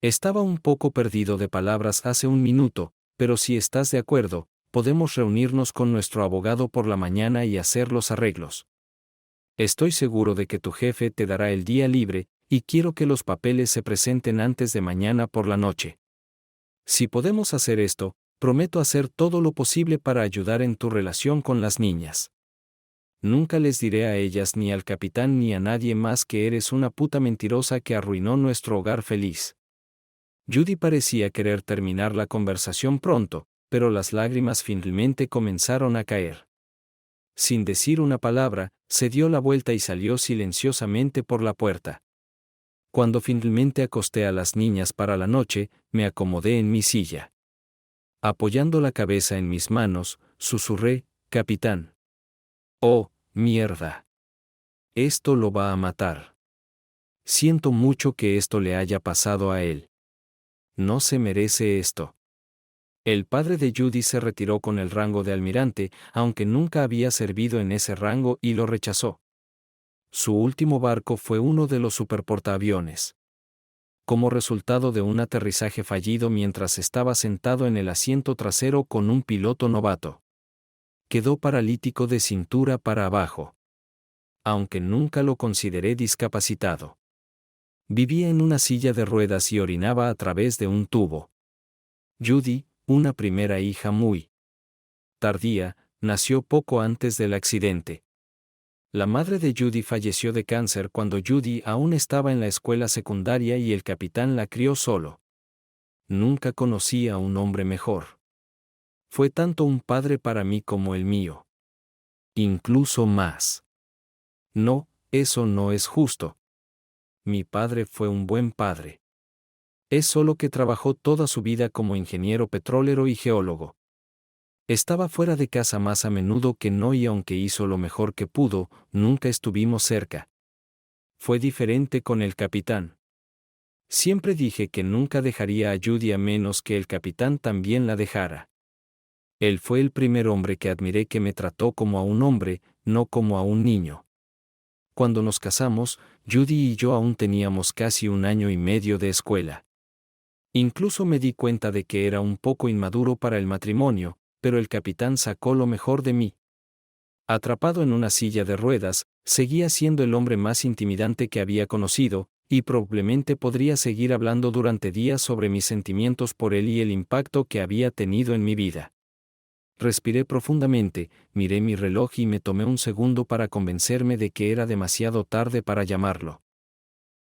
Estaba un poco perdido de palabras hace un minuto, pero si estás de acuerdo, podemos reunirnos con nuestro abogado por la mañana y hacer los arreglos. Estoy seguro de que tu jefe te dará el día libre, y quiero que los papeles se presenten antes de mañana por la noche. Si podemos hacer esto, prometo hacer todo lo posible para ayudar en tu relación con las niñas. Nunca les diré a ellas ni al capitán ni a nadie más que eres una puta mentirosa que arruinó nuestro hogar feliz. Judy parecía querer terminar la conversación pronto, pero las lágrimas finalmente comenzaron a caer. Sin decir una palabra, se dio la vuelta y salió silenciosamente por la puerta. Cuando finalmente acosté a las niñas para la noche, me acomodé en mi silla. Apoyando la cabeza en mis manos, susurré, «Capitán». «Oh, mierda. Esto lo va a matar. Siento mucho que esto le haya pasado a él. No se merece esto». El padre de Judy se retiró con el rango de almirante, aunque nunca había servido en ese rango y lo rechazó. Su último barco fue uno de los superportaaviones. Como resultado de un aterrizaje fallido mientras estaba sentado en el asiento trasero con un piloto novato. Quedó paralítico de cintura para abajo. Aunque nunca lo consideré discapacitado. Vivía en una silla de ruedas y orinaba a través de un tubo. Judy, una primera hija muy tardía, nació poco antes del accidente. La madre de Judy falleció de cáncer cuando Judy aún estaba en la escuela secundaria y el capitán la crió solo. Nunca conocí a un hombre mejor. Fue tanto un padre para mí como el mío. Incluso más. No, eso no es justo. Mi padre fue un buen padre. Es solo que trabajó toda su vida como ingeniero petrolero y geólogo. Estaba fuera de casa más a menudo que no y aunque hizo lo mejor que pudo, nunca estuvimos cerca. Fue diferente con el capitán. Siempre dije que nunca dejaría a Judy a menos que el capitán también la dejara. Él fue el primer hombre que admiré que me trató como a un hombre, no como a un niño. Cuando nos casamos, Judy y yo aún teníamos casi 1 año y medio de escuela. Incluso me di cuenta de que era un poco inmaduro para el matrimonio, pero el capitán sacó lo mejor de mí. Atrapado en una silla de ruedas, seguía siendo el hombre más intimidante que había conocido, y probablemente podría seguir hablando durante días sobre mis sentimientos por él y el impacto que había tenido en mi vida. Respiré profundamente, miré mi reloj y me tomé un segundo para convencerme de que era demasiado tarde para llamarlo.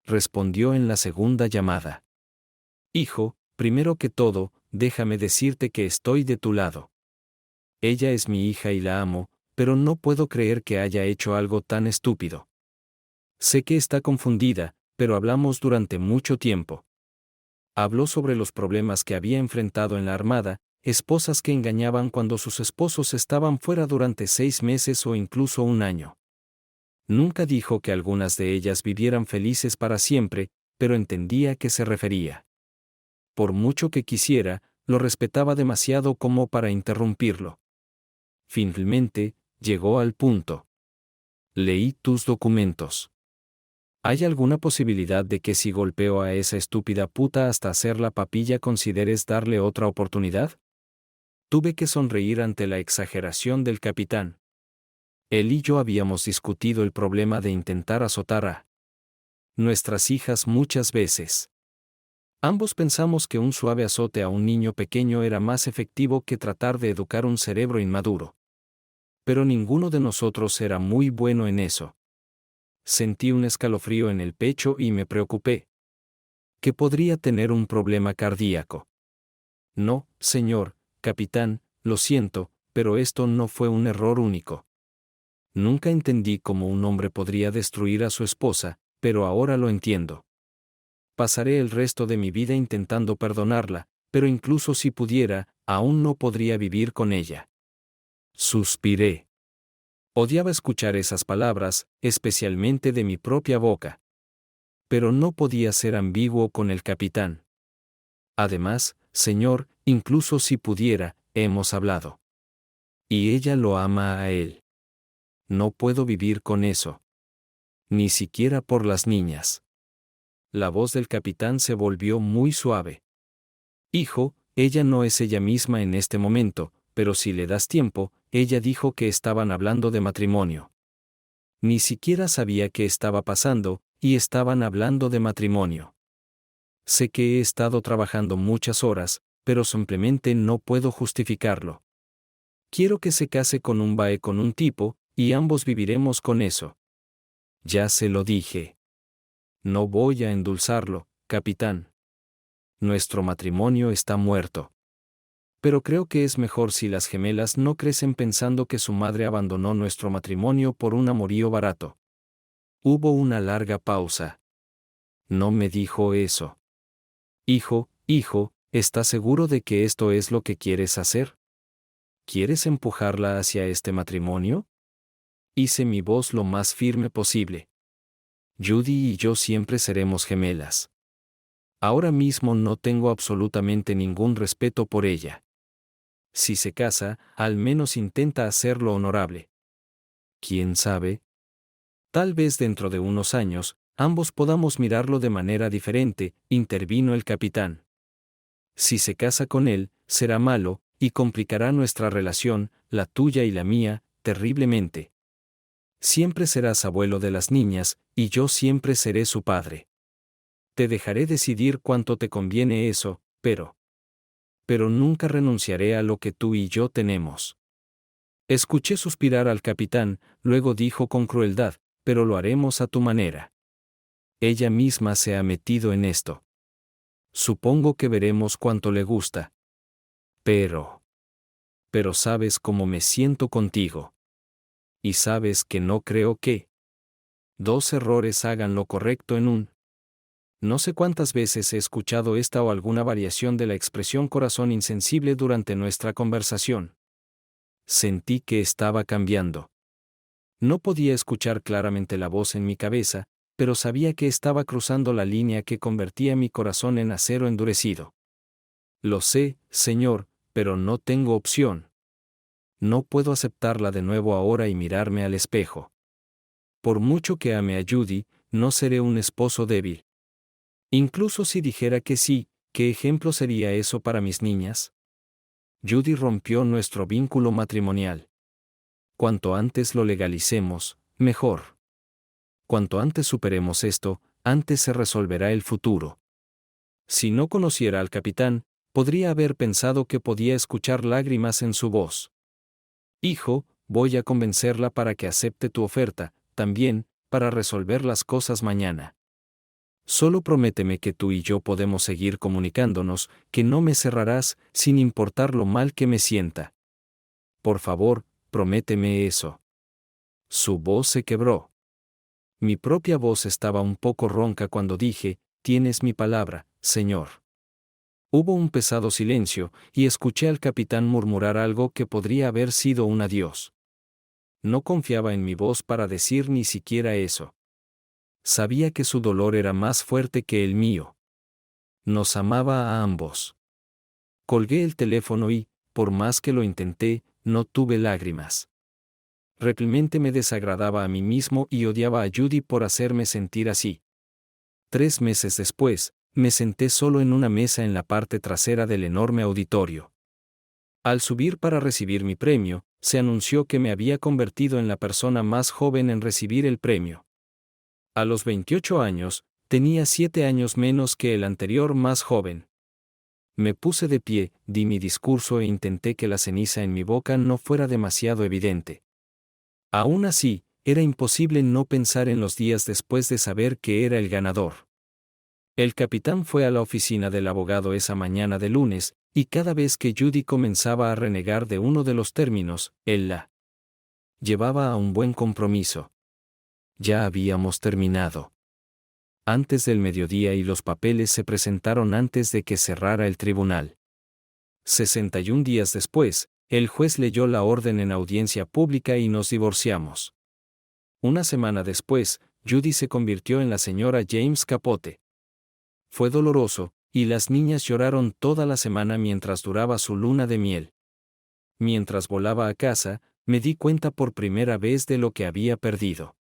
Respondió en la segunda llamada. Hijo, primero que todo, déjame decirte que estoy de tu lado. Ella es mi hija y la amo, pero no puedo creer que haya hecho algo tan estúpido. Sé que está confundida, pero hablamos durante mucho tiempo. Habló sobre los problemas que había enfrentado en la armada, esposas que engañaban cuando sus esposos estaban fuera durante 6 meses o incluso un año. Nunca dijo que algunas de ellas vivieran felices para siempre, pero entendía a qué se refería. Por mucho que quisiera, lo respetaba demasiado como para interrumpirlo. Finalmente, llegó al punto. Leí tus documentos. ¿Hay alguna posibilidad de que si golpeo a esa estúpida puta hasta hacerla papilla consideres darle otra oportunidad? Tuve que sonreír ante la exageración del capitán. Él y yo habíamos discutido el problema de intentar azotar a nuestras hijas muchas veces. Ambos pensamos que un suave azote a un niño pequeño era más efectivo que tratar de educar un cerebro inmaduro. Pero ninguno de nosotros era muy bueno en eso. Sentí un escalofrío en el pecho y me preocupé. Que podría tener un problema cardíaco. No, señor capitán, lo siento, pero esto no fue un error único. Nunca entendí cómo un hombre podría destruir a su esposa, pero ahora lo entiendo. Pasaré el resto de mi vida intentando perdonarla, pero incluso si pudiera, aún no podría vivir con ella. Suspiré. Odiaba escuchar esas palabras, especialmente de mi propia boca. Pero no podía ser ambiguo con el capitán. Además, señor, incluso si pudiera, hemos hablado. Y ella lo ama a él. No puedo vivir con eso. Ni siquiera por las niñas. La voz del capitán se volvió muy suave. Hijo, ella no es ella misma en este momento, pero si le das tiempo, ella dijo que estaban hablando de matrimonio. Ni siquiera sabía qué estaba pasando, y estaban hablando de matrimonio. Sé que he estado trabajando muchas horas, pero simplemente no puedo justificarlo. Quiero que se case con un tipo, y ambos viviremos con eso. Ya se lo dije. No voy a endulzarlo, capitán. Nuestro matrimonio está muerto. Pero creo que es mejor si las gemelas no crecen pensando que su madre abandonó nuestro matrimonio por un amorío barato. Hubo una larga pausa. No me dijo eso. Hijo, ¿estás seguro de que esto es lo que quieres hacer? ¿Quieres empujarla hacia este matrimonio? Hice mi voz lo más firme posible. Judy y yo siempre seremos gemelas. Ahora mismo no tengo absolutamente ningún respeto por ella. Si se casa, al menos intenta hacerlo honorable. ¿Quién sabe? Tal vez dentro de unos años, ambos podamos mirarlo de manera diferente, intervino el capitán. Si se casa con él, será malo, y complicará nuestra relación, la tuya y la mía, terriblemente. Siempre serás abuelo de las niñas, y yo siempre seré su padre. Te dejaré decidir cuánto te conviene eso, pero nunca renunciaré a lo que tú y yo tenemos. Escuché suspirar al capitán, luego dijo con crueldad, pero lo haremos a tu manera. Ella misma se ha metido en esto. Supongo que veremos cuánto le gusta. Pero sabes cómo me siento contigo. Y sabes que no creo que 2 errores hagan lo correcto en un. No sé cuántas veces he escuchado esta o alguna variación de la expresión corazón insensible durante nuestra conversación. Sentí que estaba cambiando. No podía escuchar claramente la voz en mi cabeza, pero sabía que estaba cruzando la línea que convertía mi corazón en acero endurecido. Lo sé, señor, pero no tengo opción. No puedo aceptarla de nuevo ahora y mirarme al espejo. Por mucho que ame a Judy, no seré un esposo débil. Incluso si dijera que sí, ¿qué ejemplo sería eso para mis niñas? Judy rompió nuestro vínculo matrimonial. Cuanto antes lo legalicemos, mejor. Cuanto antes superemos esto, antes se resolverá el futuro. Si no conociera al capitán, podría haber pensado que podía escuchar lágrimas en su voz. Hijo, voy a convencerla para que acepte tu oferta, también, para resolver las cosas mañana. Solo prométeme que tú y yo podemos seguir comunicándonos, que no me cerrarás, sin importar lo mal que me sienta. Por favor, prométeme eso. Su voz se quebró. Mi propia voz estaba un poco ronca cuando dije, «Tienes mi palabra, señor». Hubo un pesado silencio, y escuché al capitán murmurar algo que podría haber sido un adiós. No confiaba en mi voz para decir ni siquiera eso. Sabía que su dolor era más fuerte que el mío. Nos amaba a ambos. Colgué el teléfono y, por más que lo intenté, no tuve lágrimas. Realmente me desagradaba a mí mismo y odiaba a Judy por hacerme sentir así. 3 meses después, me senté solo en una mesa en la parte trasera del enorme auditorio. Al subir para recibir mi premio, se anunció que me había convertido en la persona más joven en recibir el premio. A los 28 años, tenía 7 años menos que el anterior más joven. Me puse de pie, di mi discurso e intenté que la ceniza en mi boca no fuera demasiado evidente. Aún así, era imposible no pensar en los días después de saber que era el ganador. El capitán fue a la oficina del abogado esa mañana de lunes, y cada vez que Judy comenzaba a renegar de uno de los términos, él la llevaba a un buen compromiso. Ya habíamos terminado. Antes del mediodía y los papeles se presentaron antes de que cerrara el tribunal. 61 días después, el juez leyó la orden en audiencia pública y nos divorciamos. Una semana después, Judy se convirtió en la señora James Capote. Fue doloroso, y las niñas lloraron toda la semana mientras duraba su luna de miel. Mientras volaba a casa, me di cuenta por primera vez de lo que había perdido.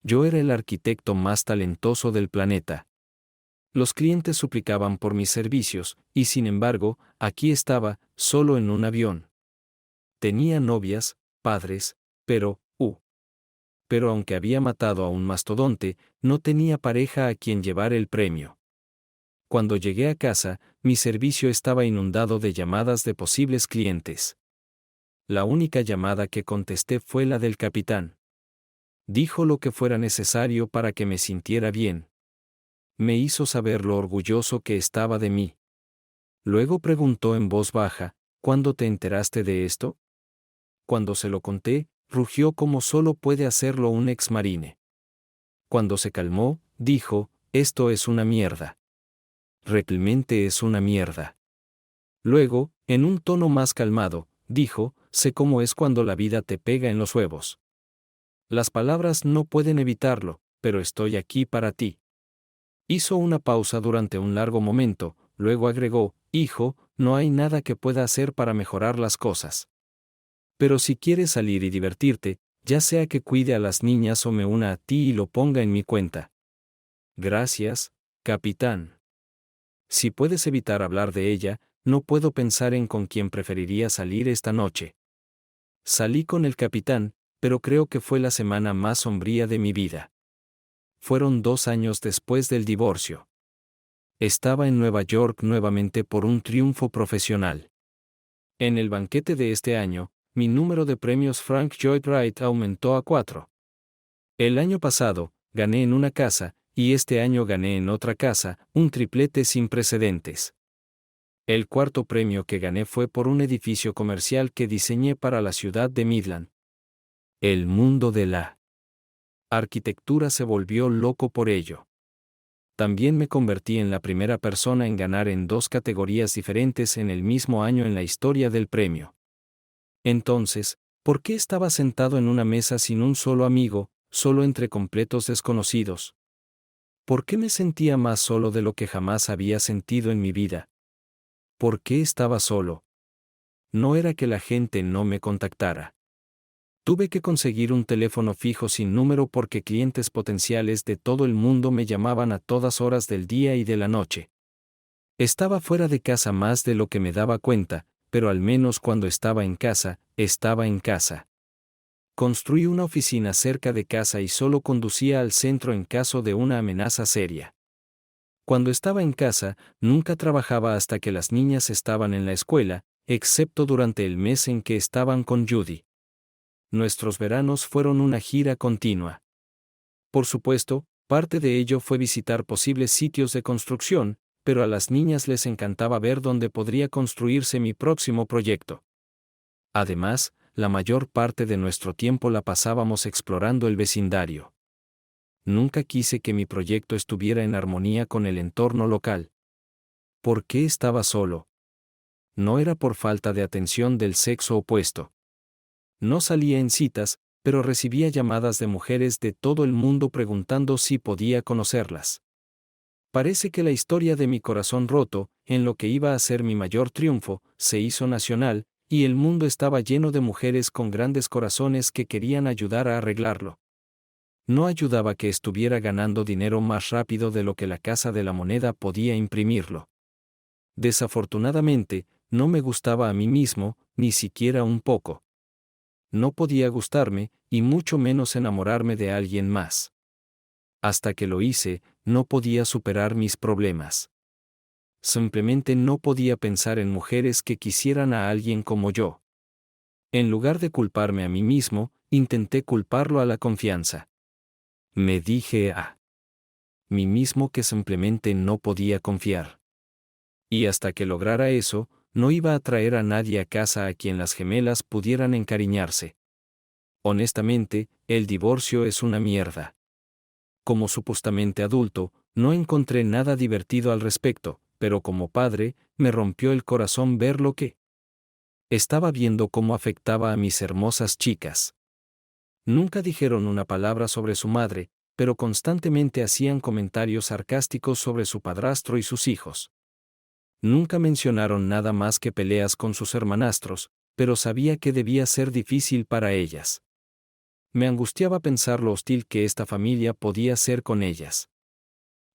Yo era el arquitecto más talentoso del planeta. Los clientes suplicaban por mis servicios, y sin embargo, aquí estaba, solo en un avión. Tenía novias, padres, pero aunque había matado a un mastodonte, no tenía pareja a quien llevar el premio. Cuando llegué a casa, mi servicio estaba inundado de llamadas de posibles clientes. La única llamada que contesté fue la del capitán. Dijo lo que fuera necesario para que me sintiera bien. Me hizo saber lo orgulloso que estaba de mí. Luego preguntó en voz baja, ¿cuándo te enteraste de esto? Cuando se lo conté, rugió como solo puede hacerlo un exmarine. Cuando se calmó, dijo, esto es una mierda. Realmente es una mierda. Luego, en un tono más calmado, dijo, sé cómo es cuando la vida te pega en los huevos. Las palabras no pueden evitarlo, pero estoy aquí para ti. Hizo una pausa durante un largo momento, luego agregó, hijo, no hay nada que pueda hacer para mejorar las cosas. Pero si quieres salir y divertirte, ya sea que cuide a las niñas o me una a ti y lo ponga en mi cuenta. Gracias, capitán. Si puedes evitar hablar de ella, no puedo pensar en con quién preferiría salir esta noche. Salí con el capitán, pero creo que fue la semana más sombría de mi vida. Fueron 2 años después del divorcio. Estaba en Nueva York nuevamente por un triunfo profesional. En el banquete de este año, mi número de premios Frank Lloyd Wright aumentó a 4. El año pasado, gané en una casa, y este año gané en otra casa, un triplete sin precedentes. El cuarto premio que gané fue por un edificio comercial que diseñé para la ciudad de Midland. El mundo de la arquitectura se volvió loco por ello. También me convertí en la primera persona en ganar en 2 categorías diferentes en el mismo año en la historia del premio. Entonces, ¿por qué estaba sentado en una mesa sin un solo amigo, solo entre completos desconocidos? ¿Por qué me sentía más solo de lo que jamás había sentido en mi vida? ¿Por qué estaba solo? No era que la gente no me contactara. Tuve que conseguir un teléfono fijo sin número porque clientes potenciales de todo el mundo me llamaban a todas horas del día y de la noche. Estaba fuera de casa más de lo que me daba cuenta, pero al menos cuando estaba en casa, estaba en casa. Construí una oficina cerca de casa y solo conducía al centro en caso de una amenaza seria. Cuando estaba en casa, nunca trabajaba hasta que las niñas estaban en la escuela, excepto durante el mes en que estaban con Judy. Nuestros veranos fueron una gira continua. Por supuesto, parte de ello fue visitar posibles sitios de construcción, pero a las niñas les encantaba ver dónde podría construirse mi próximo proyecto. Además, la mayor parte de nuestro tiempo la pasábamos explorando el vecindario. Nunca quise que mi proyecto estuviera en armonía con el entorno local. ¿Por qué estaba solo? No era por falta de atención del sexo opuesto. No salía en citas, pero recibía llamadas de mujeres de todo el mundo preguntando si podía conocerlas. Parece que la historia de mi corazón roto, en lo que iba a ser mi mayor triunfo, se hizo nacional, y el mundo estaba lleno de mujeres con grandes corazones que querían ayudar a arreglarlo. No ayudaba que estuviera ganando dinero más rápido de lo que la Casa de la Moneda podía imprimirlo. Desafortunadamente, no me gustaba a mí mismo, ni siquiera un poco. No podía gustarme, y mucho menos enamorarme de alguien más. Hasta que lo hice, no podía superar mis problemas. Simplemente no podía pensar en mujeres que quisieran a alguien como yo. En lugar de culparme a mí mismo, intenté culparlo a la confianza. Me dije a mí mismo que simplemente no podía confiar. Y hasta que lograra eso, no iba a traer a nadie a casa a quien las gemelas pudieran encariñarse. Honestamente, el divorcio es una mierda. Como supuestamente adulto, no encontré nada divertido al respecto, pero como padre, me rompió el corazón ver lo que estaba viendo cómo afectaba a mis hermosas chicas. Nunca dijeron una palabra sobre su madre, pero constantemente hacían comentarios sarcásticos sobre su padrastro y sus hijos. Nunca mencionaron nada más que peleas con sus hermanastros, pero sabía que debía ser difícil para ellas. Me angustiaba pensar lo hostil que esta familia podía ser con ellas.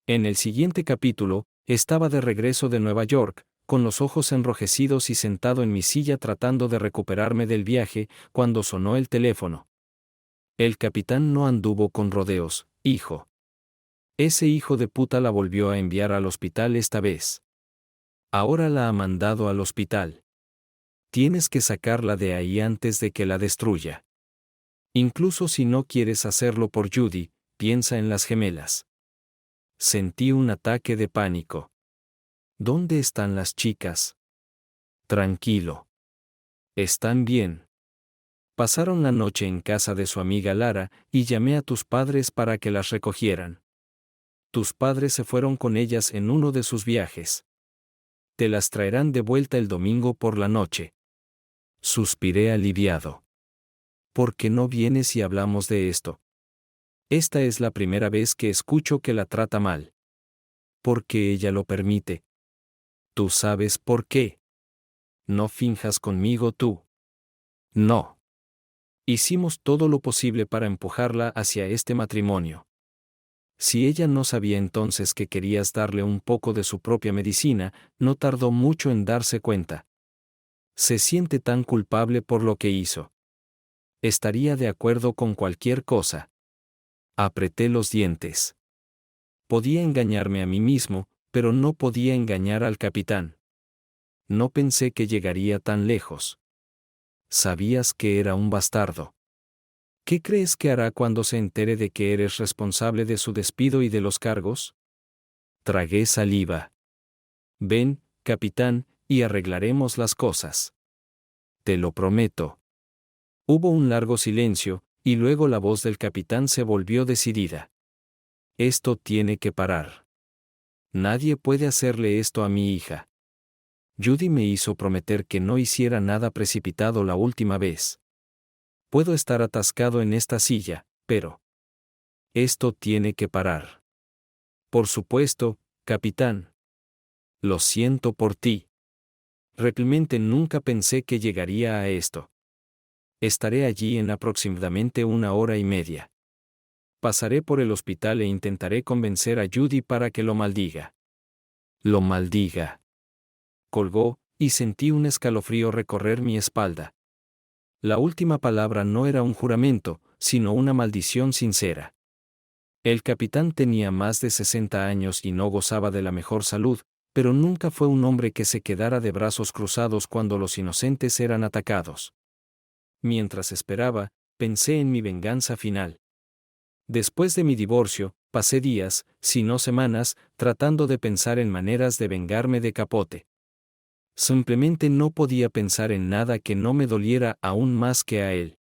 En el siguiente capítulo, estaba de regreso de Nueva York, con los ojos enrojecidos y sentado en mi silla tratando de recuperarme del viaje, cuando sonó el teléfono. El capitán no anduvo con rodeos, hijo. Ese hijo de puta la volvió a enviar al hospital esta vez. Ahora la ha mandado al hospital. Tienes que sacarla de ahí antes de que la destruya. Incluso si no quieres hacerlo por Judy, piensa en las gemelas. Sentí un ataque de pánico. ¿Dónde están las chicas? Tranquilo. Están bien. Pasaron la noche en casa de su amiga Lara, y llamé a tus padres para que las recogieran. Tus padres se fueron con ellas en uno de sus viajes. Te las traerán de vuelta el domingo por la noche. Suspiré aliviado. ¿Por qué no vienes y hablamos de esto? Esta es la primera vez que escucho que la trata mal. ¿Por qué ella lo permite? ¿Tú sabes por qué? No finjas conmigo tú. No. Hicimos todo lo posible para empujarla hacia este matrimonio. Si ella no sabía entonces que querías darle un poco de su propia medicina, no tardó mucho en darse cuenta. Se siente tan culpable por lo que hizo. Estaría de acuerdo con cualquier cosa. Apreté los dientes. Podía engañarme a mí mismo, pero no podía engañar al capitán. No pensé que llegaría tan lejos. Sabías que era un bastardo. ¿Qué crees que hará cuando se entere de que eres responsable de su despido y de los cargos? Tragué saliva. Ven, capitán, y arreglaremos las cosas. Te lo prometo. Hubo un largo silencio, y luego la voz del capitán se volvió decidida. Esto tiene que parar. Nadie puede hacerle esto a mi hija. Judy me hizo prometer que no hiciera nada precipitado la última vez. Puedo estar atascado en esta silla, pero esto tiene que parar. Por supuesto, capitán. Lo siento por ti. Realmente nunca pensé que llegaría a esto. Estaré allí en aproximadamente 1 hora y media. Pasaré por el hospital e intentaré convencer a Judy para que lo maldiga. Lo maldiga. Colgó, y sentí un escalofrío recorrer mi espalda. La última palabra no era un juramento, sino una maldición sincera. El capitán tenía más de 60 años y no gozaba de la mejor salud, pero nunca fue un hombre que se quedara de brazos cruzados cuando los inocentes eran atacados. Mientras esperaba, pensé en mi venganza final. Después de mi divorcio, pasé días, si no semanas, tratando de pensar en maneras de vengarme de Capote. Simplemente no podía pensar en nada que no me doliera aún más que a él.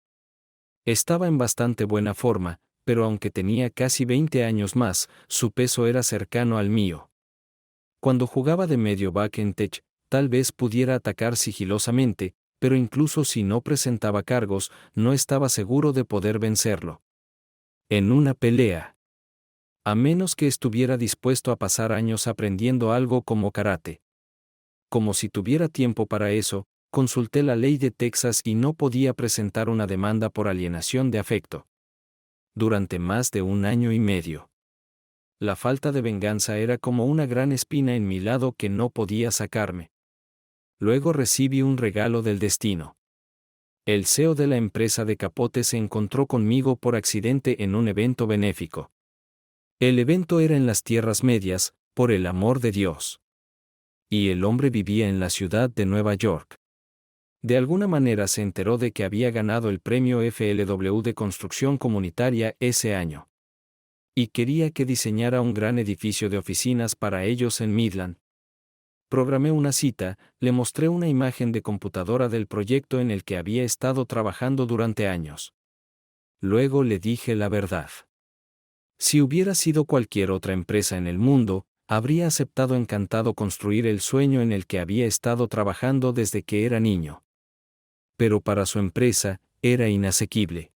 Estaba en bastante buena forma, pero aunque tenía casi 20 años más, su peso era cercano al mío. Cuando jugaba de medio back en Tech, tal vez pudiera atacar sigilosamente, pero incluso si no presentaba cargos, no estaba seguro de poder vencerlo. En una pelea. A menos que estuviera dispuesto a pasar años aprendiendo algo como karate. Como si tuviera tiempo para eso, consulté la ley de Texas y no podía presentar una demanda por alienación de afecto. Durante más de 1 año y medio. La falta de venganza era como una gran espina en mi lado que no podía sacarme. Luego recibí un regalo del destino. El CEO de la empresa de Capote se encontró conmigo por accidente en un evento benéfico. El evento era en las Tierras Medias, por el amor de Dios. Y el hombre vivía en la ciudad de Nueva York. De alguna manera se enteró de que había ganado el premio FLW de construcción comunitaria ese año. Y quería que diseñara un gran edificio de oficinas para ellos en Midland. Programé una cita, le mostré una imagen de computadora del proyecto en el que había estado trabajando durante años. Luego le dije la verdad. Si hubiera sido cualquier otra empresa en el mundo, habría aceptado encantado construir el sueño en el que había estado trabajando desde que era niño. Pero para su empresa, era inasequible.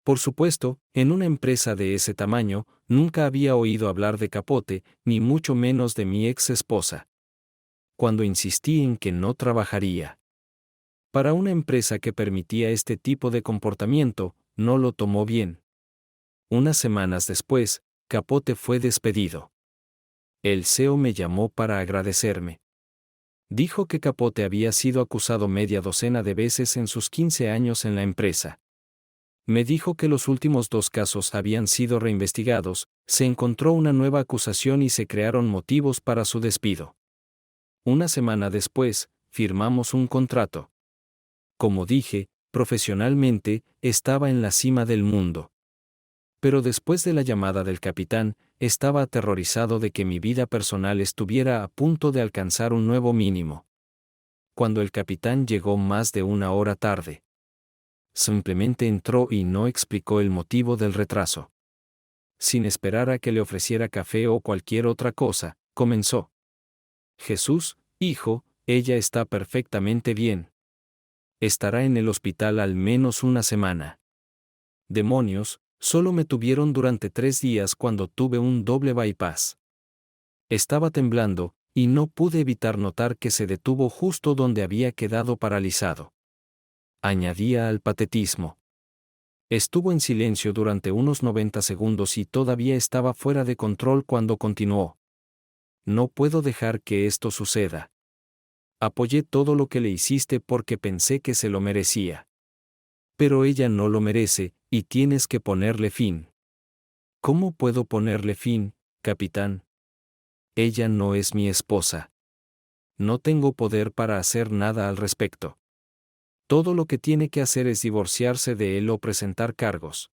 Por supuesto, en una empresa de ese tamaño, nunca había oído hablar de Capote, ni mucho menos de mi ex esposa. Cuando insistí en que no trabajaría para una empresa que permitía este tipo de comportamiento, no lo tomó bien. Unas semanas después, Capote fue despedido. El CEO me llamó para agradecerme. Dijo que Capote había sido acusado media docena de veces en sus 15 años en la empresa. Me dijo que los últimos 2 casos habían sido reinvestigados, se encontró una nueva acusación y se crearon motivos para su despido. Una semana después, firmamos un contrato. Como dije, profesionalmente, estaba en la cima del mundo. Pero después de la llamada del capitán, estaba aterrorizado de que mi vida personal estuviera a punto de alcanzar un nuevo mínimo. Cuando el capitán llegó más de 1 hora tarde. Simplemente entró y no explicó el motivo del retraso. Sin esperar a que le ofreciera café o cualquier otra cosa, comenzó. Jesús, hijo, ella está perfectamente bien. Estará en el hospital al menos una semana. Demonios, solo me tuvieron durante 3 días cuando tuve un doble bypass. Estaba temblando, y no pude evitar notar que se detuvo justo donde había quedado paralizado. Añadía al patetismo. Estuvo en silencio durante unos 90 segundos y todavía estaba fuera de control cuando continuó. No puedo dejar que esto suceda. Apoyé todo lo que le hiciste porque pensé que se lo merecía. Pero ella no lo merece, y tienes que ponerle fin. ¿Cómo puedo ponerle fin, capitán? Ella no es mi esposa. No tengo poder para hacer nada al respecto. Todo lo que tiene que hacer es divorciarse de él o presentar cargos.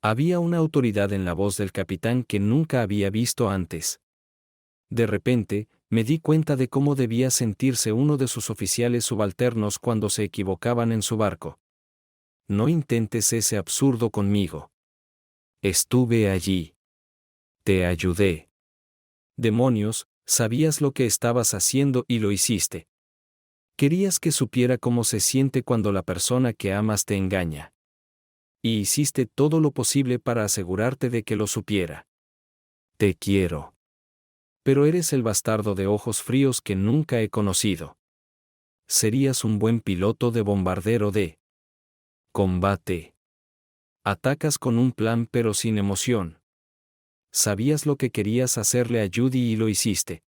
Había una autoridad en la voz del capitán que nunca había visto antes. De repente, me di cuenta de cómo debía sentirse uno de sus oficiales subalternos cuando se equivocaban en su barco. No intentes ese absurdo conmigo. Estuve allí. Te ayudé. Demonios, sabías lo que estabas haciendo y lo hiciste. Querías que supiera cómo se siente cuando la persona que amas te engaña. Y hiciste todo lo posible para asegurarte de que lo supiera. Te quiero. Pero eres el bastardo de ojos fríos que nunca he conocido. Serías un buen piloto de bombardero de combate. Atacas con un plan pero sin emoción. Sabías lo que querías hacerle a Judy y lo hiciste.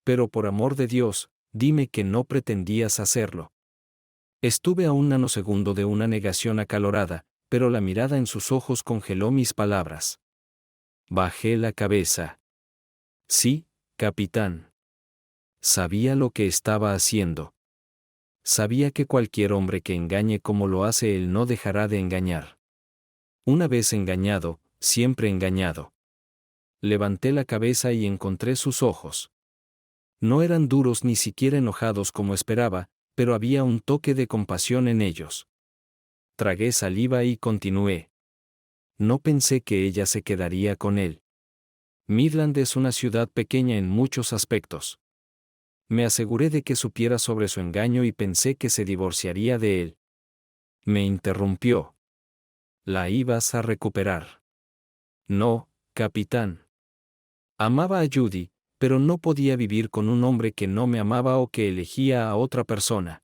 Pero por amor de Dios, dime que no pretendías hacerlo. Estuve a un nanosegundo de una negación acalorada, pero la mirada en sus ojos congeló mis palabras. Bajé la cabeza. Sí, capitán. Sabía lo que estaba haciendo. Sabía que cualquier hombre que engañe como lo hace él no dejará de engañar. Una vez engañado, siempre engañado. Levanté la cabeza y encontré sus ojos. No eran duros ni siquiera enojados como esperaba, pero había un toque de compasión en ellos. Tragué saliva y continué. no pensé que ella se quedaría con él. Midland es una ciudad pequeña en muchos aspectos. Me aseguré de que supiera sobre su engaño y pensé que se divorciaría de él. Me interrumpió. ¿La ibas a recuperar? No, capitán. Amaba a Judy, pero no podía vivir con un hombre que no me amaba o que elegía a otra persona.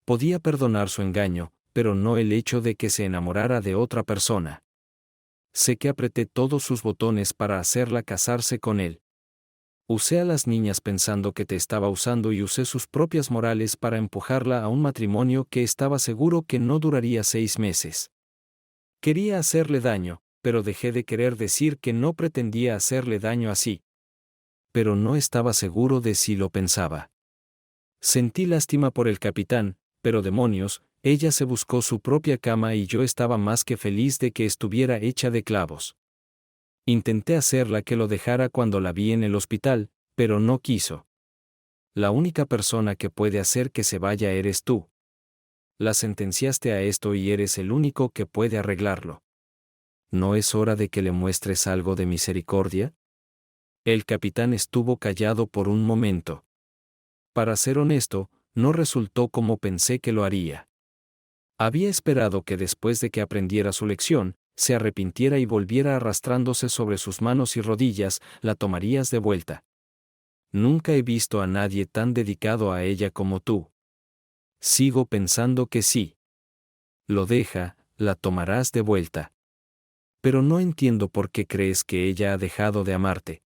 Podía perdonar su engaño, pero no el hecho de que se enamorara de otra persona. Sé que apreté todos sus botones para hacerla casarse con él. Usé a las niñas pensando que te estaba usando y usé sus propias morales para empujarla a un matrimonio que estaba seguro que no duraría 6 meses. Quería hacerle daño, pero dejé de querer decir que no pretendía hacerle daño así. Pero no estaba seguro de si lo pensaba. Sentí lástima por el capitán, pero demonios, ella se buscó su propia cama y yo estaba más que feliz de que estuviera hecha de clavos. Intenté hacerla que lo dejara cuando la vi en el hospital, pero no quiso. La única persona que puede hacer que se vaya eres tú. La sentenciaste a esto y eres el único que puede arreglarlo. ¿No es hora de que le muestres algo de misericordia? El capitán estuvo callado por un momento. Para ser honesto, no resultó como pensé que lo haría. Había esperado que después de que aprendiera su lección, se arrepintiera y volviera arrastrándose sobre sus manos y rodillas, la tomarías de vuelta. Nunca he visto a nadie tan dedicado a ella como tú. Sigo pensando que sí. Lo deja, la tomarás de vuelta. Pero no entiendo por qué crees que ella ha dejado de amarte.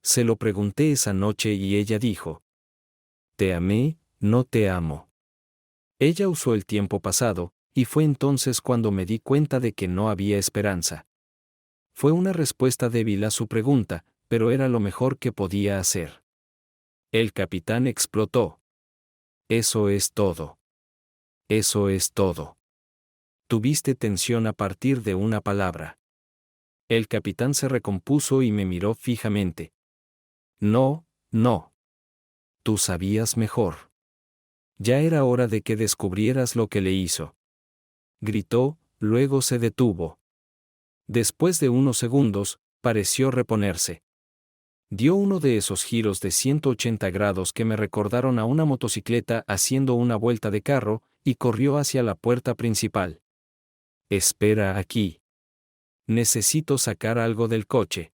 Se lo pregunté esa noche y ella dijo: Te amé, no te amo. Ella usó el tiempo pasado, y fue entonces cuando me di cuenta de que no había esperanza. Fue una respuesta débil a su pregunta, pero era lo mejor que podía hacer. El capitán explotó. Eso es todo. Eso es todo. Tuviste tensión a partir de una palabra. El capitán se recompuso y me miró fijamente. No, no. Tú sabías mejor. Ya era hora de que descubrieras lo que le hizo. Gritó, luego se detuvo. Después de unos segundos, pareció reponerse. Dio uno de esos giros de 180 grados que me recordaron a una motocicleta haciendo una vuelta de carro, y corrió hacia la puerta principal. Espera aquí. Necesito sacar algo del coche.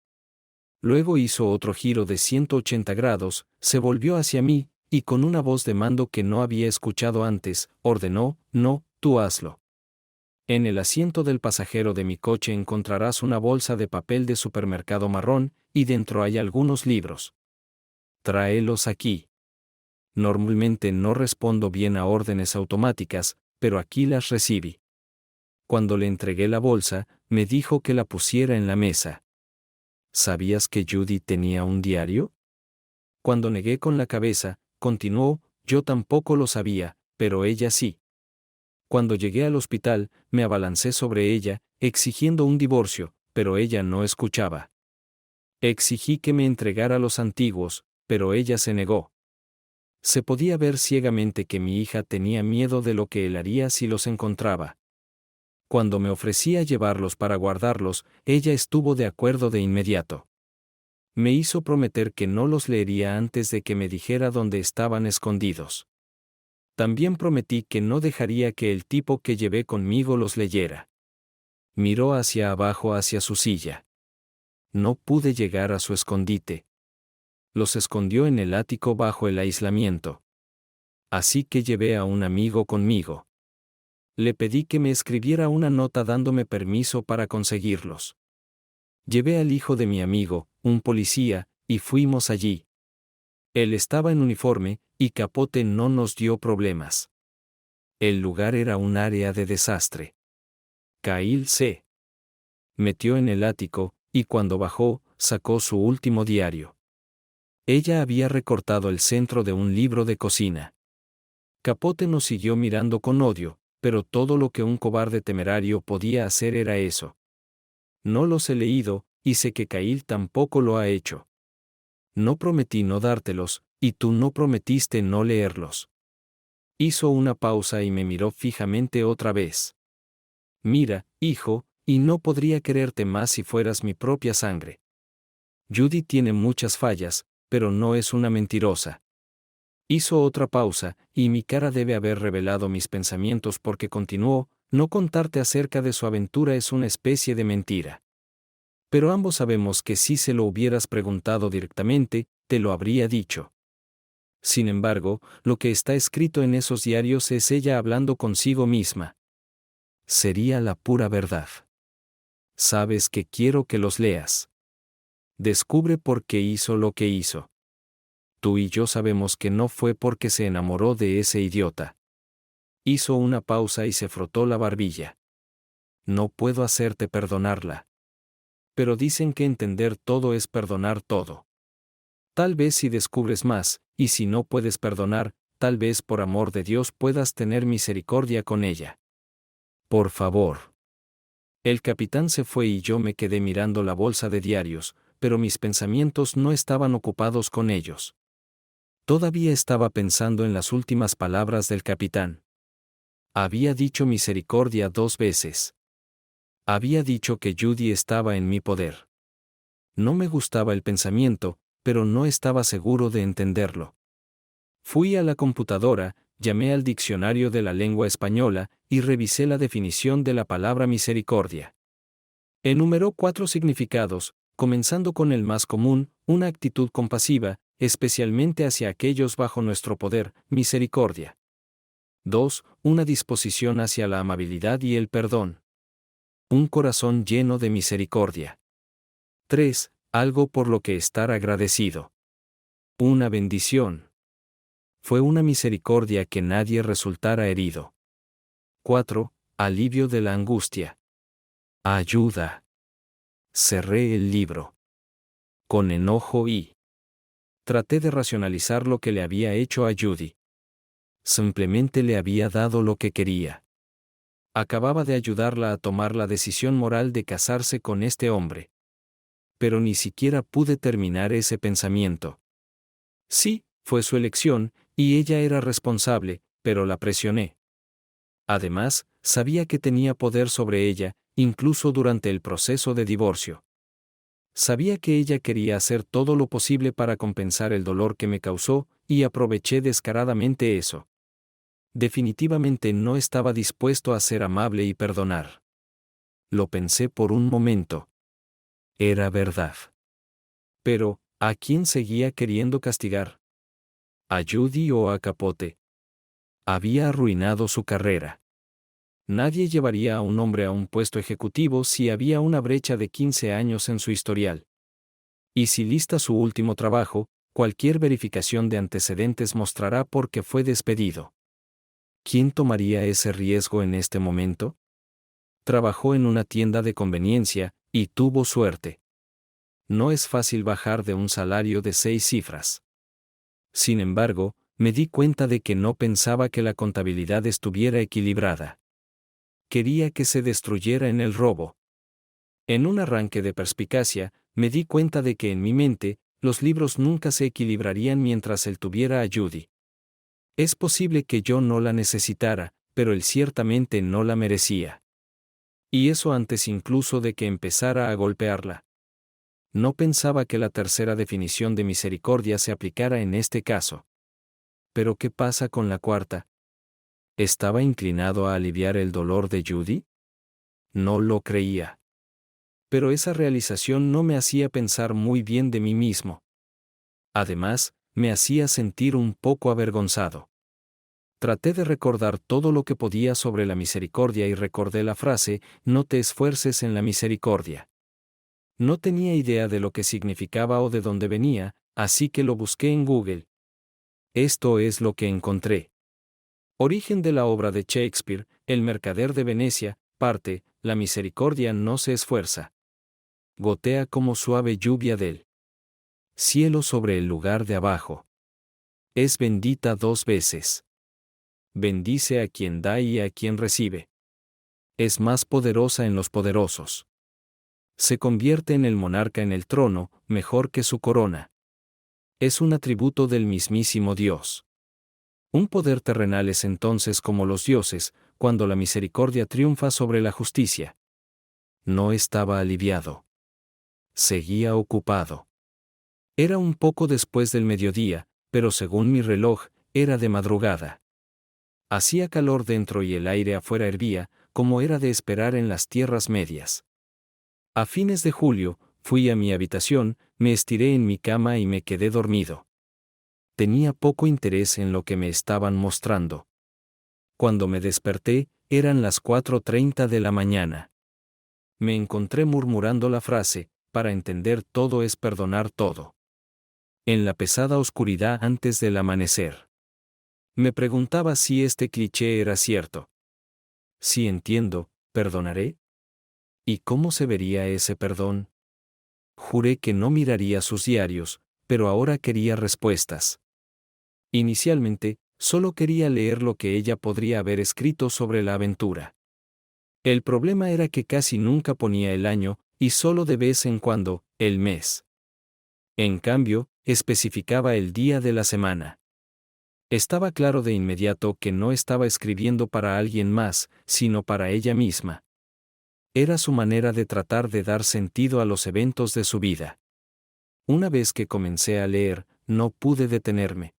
Luego hizo otro giro de 180 grados, se volvió hacia mí, y con una voz de mando que no había escuchado antes, ordenó: No, tú hazlo. En el asiento del pasajero de mi coche encontrarás una bolsa de papel de supermercado marrón, y dentro hay algunos libros. Tráelos aquí. Normalmente no respondo bien a órdenes automáticas, pero aquí las recibí. Cuando le entregué la bolsa, me dijo que la pusiera en la mesa. ¿Sabías que Judy tenía un diario? Cuando negué con la cabeza, continuó: Yo tampoco lo sabía, pero ella sí. Cuando llegué al hospital, me abalancé sobre ella, exigiendo un divorcio, pero ella no escuchaba. Exigí que me entregara los antiguos, pero ella se negó. Se podía ver ciegamente que mi hija tenía miedo de lo que él haría si los encontraba. Cuando me ofrecía llevarlos para guardarlos, ella estuvo de acuerdo de inmediato. Me hizo prometer que no los leería antes de que me dijera dónde estaban escondidos. También prometí que no dejaría que el tipo que llevé conmigo los leyera. Miró hacia abajo hacia su silla. No pude llegar a su escondite. Los escondió en el ático bajo el aislamiento. Así que llevé a un amigo conmigo. Le pedí que me escribiera una nota dándome permiso para conseguirlos. Llevé al hijo de mi amigo, un policía, y fuimos allí. Él estaba en uniforme, y Capote no nos dio problemas. El lugar era un área de desastre. Kyle se metió en el ático, y cuando bajó, sacó su último diario. Ella había recortado el centro de un libro de cocina. Capote nos siguió mirando con odio, pero todo lo que un cobarde temerario podía hacer era eso. No los he leído, y sé que Kyle tampoco lo ha hecho. No prometí no dártelos, y tú no prometiste no leerlos. Hizo una pausa y me miró fijamente otra vez. Mira, hijo, y no podría quererte más si fueras mi propia sangre. Judy tiene muchas fallas, pero no es una mentirosa. Hizo otra pausa, y mi cara debe haber revelado mis pensamientos porque continuó, no contarte acerca de su aventura es una especie de mentira. Pero ambos sabemos que si se lo hubieras preguntado directamente, te lo habría dicho. Sin embargo, lo que está escrito en esos diarios es ella hablando consigo misma. Sería la pura verdad. Sabes que quiero que los leas. Descubre por qué hizo lo que hizo. Tú y yo sabemos que no fue porque se enamoró de ese idiota. Hizo una pausa y se frotó la barbilla. No puedo hacerte perdonarla. Pero dicen que entender todo es perdonar todo. Tal vez si descubres más, y si no puedes perdonar, tal vez por amor de Dios puedas tener misericordia con ella. Por favor. El capitán se fue y yo me quedé mirando la bolsa de diarios, pero mis pensamientos no estaban ocupados con ellos. Todavía estaba pensando en las últimas palabras del capitán. Había dicho misericordia 2 veces. Había dicho que Judy estaba en mi poder. No me gustaba el pensamiento, pero no estaba seguro de entenderlo. Fui a la computadora, llamé al diccionario de la lengua española y revisé la definición de la palabra misericordia. Enumeró 4 significados, comenzando con el más común, una actitud compasiva, especialmente hacia aquellos bajo nuestro poder, misericordia. 2. Una disposición hacia la amabilidad y el perdón. Un corazón lleno de misericordia. 3. Algo por lo que estar agradecido. Una bendición. Fue una misericordia que nadie resultara herido. 4. Alivio de la angustia. Ayuda. Cerré el libro. Con enojo y traté de racionalizar lo que le había hecho a Judy. Simplemente le había dado lo que quería. Acababa de ayudarla a tomar la decisión moral de casarse con este hombre. Pero ni siquiera pude terminar ese pensamiento. Sí, fue su elección, y ella era responsable, pero la presioné. Además, sabía que tenía poder sobre ella, incluso durante el proceso de divorcio. Sabía que ella quería hacer todo lo posible para compensar el dolor que me causó, y aproveché descaradamente eso. Definitivamente no estaba dispuesto a ser amable y perdonar. Lo pensé por un momento. Era verdad. Pero, ¿a quién seguía queriendo castigar? ¿A Judy o a Capote? Había arruinado su carrera. Nadie llevaría a un hombre a un puesto ejecutivo si había una brecha de 15 años en su historial. Y si lista su último trabajo, cualquier verificación de antecedentes mostrará por qué fue despedido. ¿Quién tomaría ese riesgo en este momento? Trabajó en una tienda de conveniencia, y tuvo suerte. No es fácil bajar de un salario de 6 cifras. Sin embargo, me di cuenta de que no pensaba que la contabilidad estuviera equilibrada. Quería que se destruyera en el robo. En un arranque de perspicacia, me di cuenta de que en mi mente, los libros nunca se equilibrarían mientras él tuviera a Judy. Es posible que yo no la necesitara, pero él ciertamente no la merecía. Y eso antes incluso de que empezara a golpearla. No pensaba que la tercera definición de misericordia se aplicara en este caso. ¿Pero qué pasa con la cuarta? ¿Estaba inclinado a aliviar el dolor de Judy? No lo creía. Pero esa realización no me hacía pensar muy bien de mí mismo. Además, me hacía sentir un poco avergonzado. Traté de recordar todo lo que podía sobre la misericordia y recordé la frase, no te esfuerces en la misericordia. No tenía idea de lo que significaba o de dónde venía, así que lo busqué en Google. Esto es lo que encontré. Origen de la obra de Shakespeare, El mercader de Venecia, parte, la misericordia no se esfuerza. Gotea como suave lluvia del cielo sobre el lugar de abajo. Es bendita 2 veces. Bendice a quien da y a quien recibe. Es más poderosa en los poderosos. Se convierte en el monarca en el trono, mejor que su corona. Es un atributo del mismísimo Dios. Un poder terrenal es entonces como los dioses, cuando la misericordia triunfa sobre la justicia. No estaba aliviado. Seguía ocupado. Era un poco después del mediodía, pero según mi reloj, era de madrugada. Hacía calor dentro y el aire afuera hervía, como era de esperar en las tierras medias. A fines de julio, fui a mi habitación, me estiré en mi cama y me quedé dormido. Tenía poco interés en lo que me estaban mostrando. Cuando me desperté, eran las 4:30 de la mañana. Me encontré murmurando la frase, para entender todo es perdonar todo. En la pesada oscuridad antes del amanecer. Me preguntaba si este cliché era cierto. Si entiendo, ¿perdonaré? ¿Y cómo se vería ese perdón? Juré que no miraría sus diarios, pero ahora quería respuestas. Inicialmente, solo quería leer lo que ella podría haber escrito sobre la aventura. El problema era que casi nunca ponía el año, y solo de vez en cuando, el mes. En cambio, especificaba el día de la semana. Estaba claro de inmediato que no estaba escribiendo para alguien más, sino para ella misma. Era su manera de tratar de dar sentido a los eventos de su vida. Una vez que comencé a leer, no pude detenerme.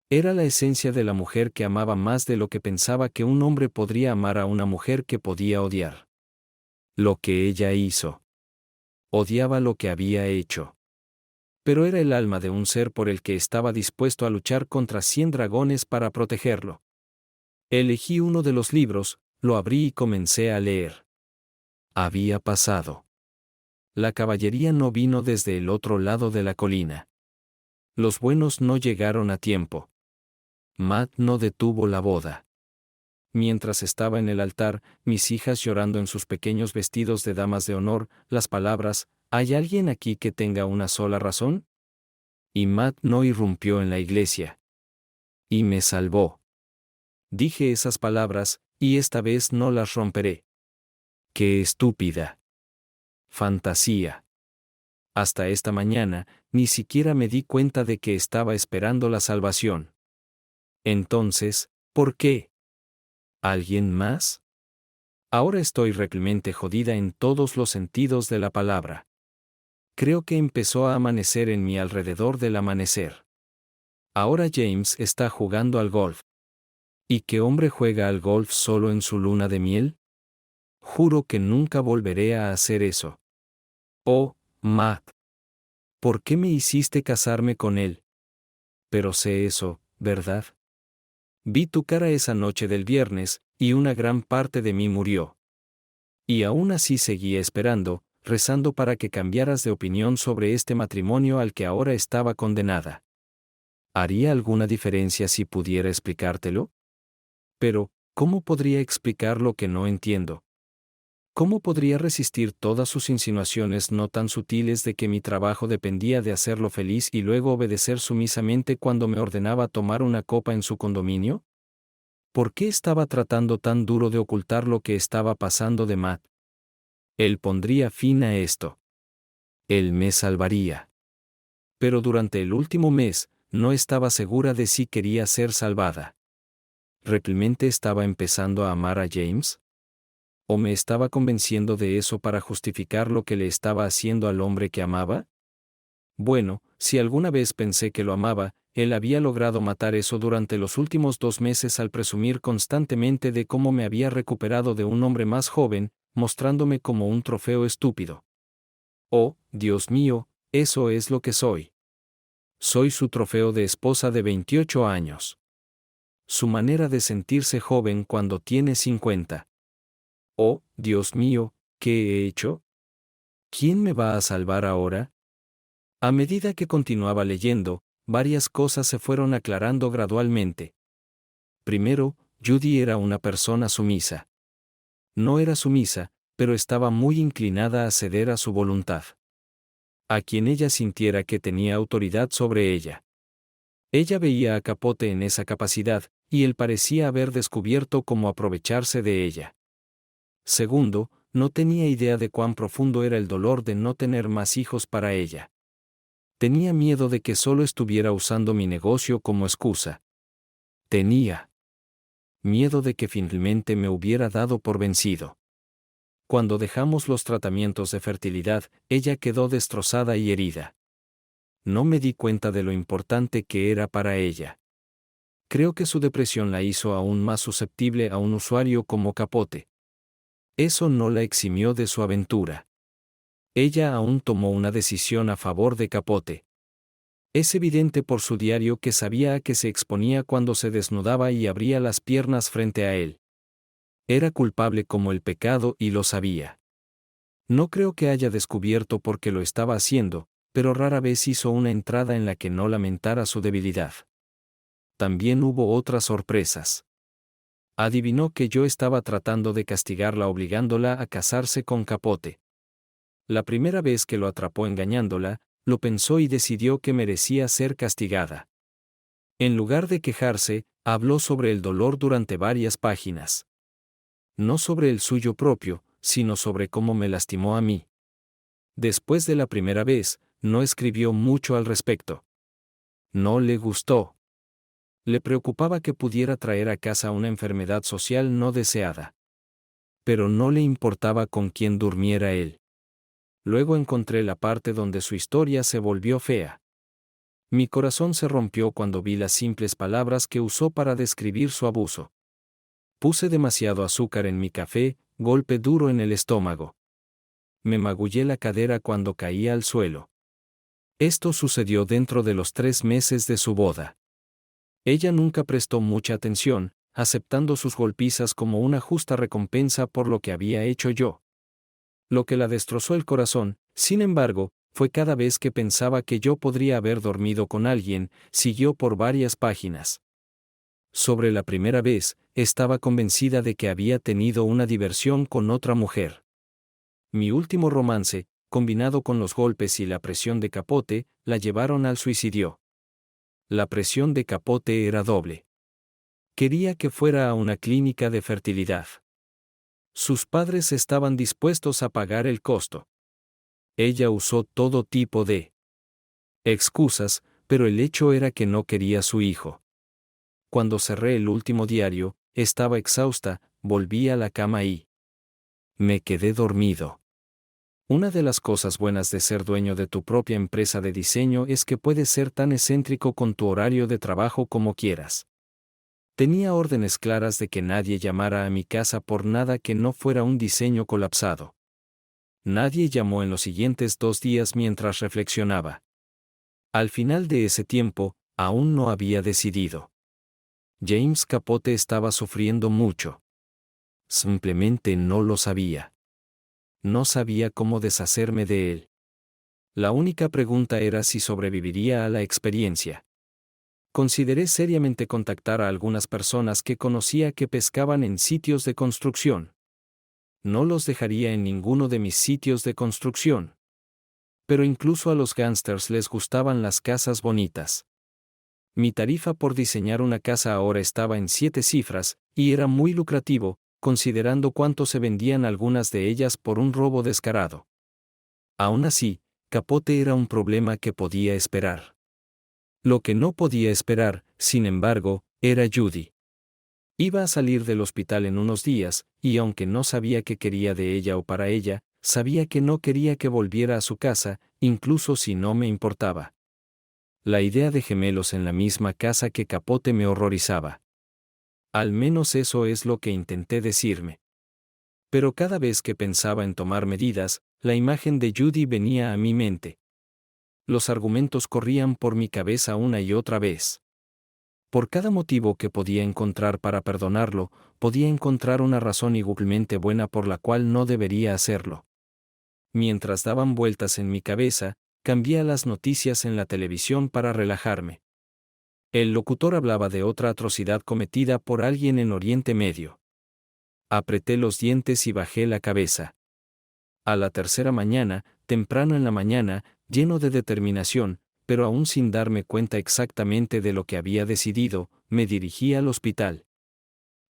Era la esencia de la mujer que amaba más de lo que pensaba que un hombre podría amar a una mujer que podía odiar. Lo que ella hizo. Odiaba lo que había hecho. Pero era el alma de un ser por el que estaba dispuesto a luchar contra 100 dragones para protegerlo. Elegí uno de los libros, lo abrí y comencé a leer. Había pasado. La caballería no vino desde el otro lado de la colina. Los buenos no llegaron a tiempo. Matt no detuvo la boda. Mientras estaba en el altar, mis hijas llorando en sus pequeños vestidos de damas de honor, las palabras, ¿hay alguien aquí que tenga una sola razón? Y Matt no irrumpió en la iglesia. Y me salvó. Dije esas palabras, y esta vez no las romperé. ¡Qué estúpida! Fantasía. Hasta esta mañana, ni siquiera me di cuenta de que estaba esperando la salvación. Entonces, ¿por qué? ¿Alguien más? Ahora estoy realmente jodida en todos los sentidos de la palabra. Creo que empezó a amanecer en mi alrededor del amanecer. Ahora James está jugando al golf. ¿Y qué hombre juega al golf solo en su luna de miel? Juro que nunca volveré a hacer eso. Oh, Matt. ¿Por qué me hiciste casarme con él? Pero sé eso, ¿verdad? Vi tu cara esa noche del viernes, y una gran parte de mí murió. Y aún así seguía esperando, rezando para que cambiaras de opinión sobre este matrimonio al que ahora estaba condenada. ¿Haría alguna diferencia si pudiera explicártelo? Pero, ¿cómo podría explicar lo que no entiendo? ¿Cómo podría resistir todas sus insinuaciones no tan sutiles de que mi trabajo dependía de hacerlo feliz y luego obedecer sumisamente cuando me ordenaba tomar una copa en su condominio? ¿Por qué estaba tratando tan duro de ocultar lo que estaba pasando de Matt? Él pondría fin a esto. Él me salvaría. Pero durante el último mes, no estaba segura de si quería ser salvada. ¿Realmente estaba empezando a amar a James? ¿O me estaba convenciendo de eso para justificar lo que le estaba haciendo al hombre que amaba? Bueno, si alguna vez pensé que lo amaba, él había logrado matar eso durante los últimos 2 meses al presumir constantemente de cómo me había recuperado de un hombre más joven, mostrándome como un trofeo estúpido. Oh, Dios mío, eso es lo que soy. Soy su trofeo de esposa de 28 años. Su manera de sentirse joven cuando tiene 50. Oh, Dios mío, ¿qué he hecho? ¿Quién me va a salvar ahora? A medida que continuaba leyendo, varias cosas se fueron aclarando gradualmente. Primero, Judy era una persona sumisa. No era sumisa, pero estaba muy inclinada a ceder a su voluntad. A quien ella sintiera que tenía autoridad sobre ella. Ella veía a Capote en esa capacidad, y él parecía haber descubierto cómo aprovecharse de ella. Segundo, no tenía idea de cuán profundo era el dolor de no tener más hijos para ella. Tenía miedo de que solo estuviera usando mi negocio como excusa. Tenía miedo de que finalmente me hubiera dado por vencido. Cuando dejamos los tratamientos de fertilidad, ella quedó destrozada y herida. No me di cuenta de lo importante que era para ella. Creo que su depresión la hizo aún más susceptible a un usuario como Capote. Eso no la eximió de su aventura. Ella aún tomó una decisión a favor de Capote. Es evidente por su diario que sabía a qué se exponía cuando se desnudaba y abría las piernas frente a él. Era culpable como el pecado y lo sabía. No creo que haya descubierto por qué lo estaba haciendo, pero rara vez hizo una entrada en la que no lamentara su debilidad. También hubo otras sorpresas. Adivinó que yo estaba tratando de castigarla obligándola a casarse con Capote. La primera vez que lo atrapó engañándola, lo pensó y decidió que merecía ser castigada. En lugar de quejarse, habló sobre el dolor durante varias páginas. No sobre el suyo propio, sino sobre cómo me lastimó a mí. Después de la primera vez, no escribió mucho al respecto. No le gustó. Le preocupaba que pudiera traer a casa una enfermedad social no deseada. Pero no le importaba con quién durmiera él. Luego encontré la parte donde su historia se volvió fea. Mi corazón se rompió cuando vi las simples palabras que usó para describir su abuso. Puse demasiado azúcar en mi café, golpe duro en el estómago. Me magullé la cadera cuando caía al suelo. Esto sucedió dentro de los 3 meses de su boda. Ella nunca prestó mucha atención, aceptando sus golpizas como una justa recompensa por lo que había hecho yo. Lo que la destrozó el corazón, sin embargo, fue cada vez que pensaba que yo podría haber dormido con alguien, siguió por varias páginas. Sobre la primera vez, estaba convencida de que había tenido una diversión con otra mujer. Mi último romance, combinado con los golpes y la presión de Capote, la llevaron al suicidio. La presión de Capote era doble. Quería que fuera a una clínica de fertilidad. Sus padres estaban dispuestos a pagar el costo. Ella usó todo tipo de excusas, pero el hecho era que no quería a su hijo. Cuando cerré el último diario, estaba exhausta, volví a la cama y me quedé dormido. Una de las cosas buenas de ser dueño de tu propia empresa de diseño es que puedes ser tan excéntrico con tu horario de trabajo como quieras. Tenía órdenes claras de que nadie llamara a mi casa por nada que no fuera un diseño colapsado. Nadie llamó en los siguientes 2 días mientras reflexionaba. Al final de ese tiempo, aún no había decidido. James Capote estaba sufriendo mucho. Simplemente no lo sabía. No sabía cómo deshacerme de él. La única pregunta era si sobreviviría a la experiencia. Consideré seriamente contactar a algunas personas que conocía que pescaban en sitios de construcción. No los dejaría en ninguno de mis sitios de construcción. Pero incluso a los gángsters les gustaban las casas bonitas. Mi tarifa por diseñar una casa ahora estaba en 7 cifras, y era muy lucrativo, considerando cuánto se vendían algunas de ellas por un robo descarado. Aún así, Capote era un problema que podía esperar. Lo que no podía esperar, sin embargo, era Judy. Iba a salir del hospital en unos días, y aunque no sabía qué quería de ella o para ella, sabía que no quería que volviera a su casa, incluso si no me importaba. La idea de gemelos en la misma casa que Capote me horrorizaba. Al menos eso es lo que intenté decirme. Pero cada vez que pensaba en tomar medidas, la imagen de Judy venía a mi mente. Los argumentos corrían por mi cabeza una y otra vez. Por cada motivo que podía encontrar para perdonarlo, podía encontrar una razón igualmente buena por la cual no debería hacerlo. Mientras daban vueltas en mi cabeza, cambié a las noticias en la televisión para relajarme. El locutor hablaba de otra atrocidad cometida por alguien en Oriente Medio. Apreté los dientes y bajé la cabeza. A la tercera mañana, temprano en la mañana, lleno de determinación, pero aún sin darme cuenta exactamente de lo que había decidido, me dirigí al hospital.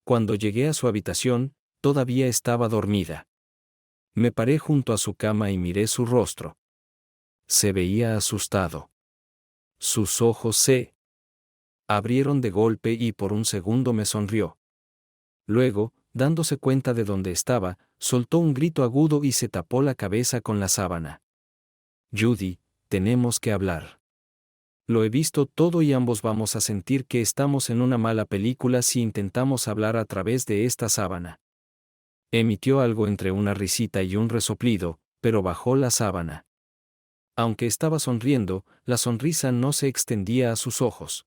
Cuando llegué a su habitación, todavía estaba dormida. Me paré junto a su cama y miré su rostro. Se veía asustado. Sus ojos se abrieron de golpe y por un segundo me sonrió. Luego, dándose cuenta de dónde estaba, soltó un grito agudo y se tapó la cabeza con la sábana. Judy, tenemos que hablar. Lo he visto todo y ambos vamos a sentir que estamos en una mala película si intentamos hablar a través de esta sábana. Emitió algo entre una risita y un resoplido, pero bajó la sábana. Aunque estaba sonriendo, la sonrisa no se extendía a sus ojos.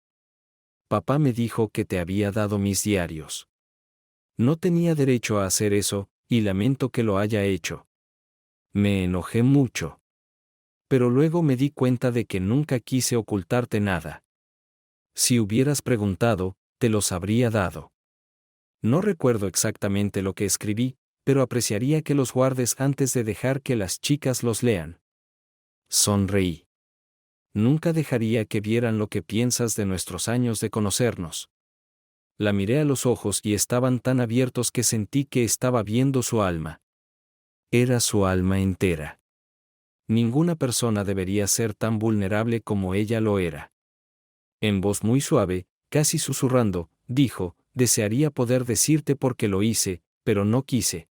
Papá me dijo que te había dado mis diarios. No tenía derecho a hacer eso, y lamento que lo haya hecho. Me enojé mucho. Pero luego me di cuenta de que nunca quise ocultarte nada. Si hubieras preguntado, te los habría dado. No recuerdo exactamente lo que escribí, pero apreciaría que los guardes antes de dejar que las chicas los lean. Sonreí. Nunca dejaría que vieran lo que piensas de nuestros años de conocernos. La miré a los ojos y estaban tan abiertos que sentí que estaba viendo su alma. Era su alma entera. Ninguna persona debería ser tan vulnerable como ella lo era. En voz muy suave, casi susurrando, dijo, desearía poder decirte por qué lo hice, pero no quise.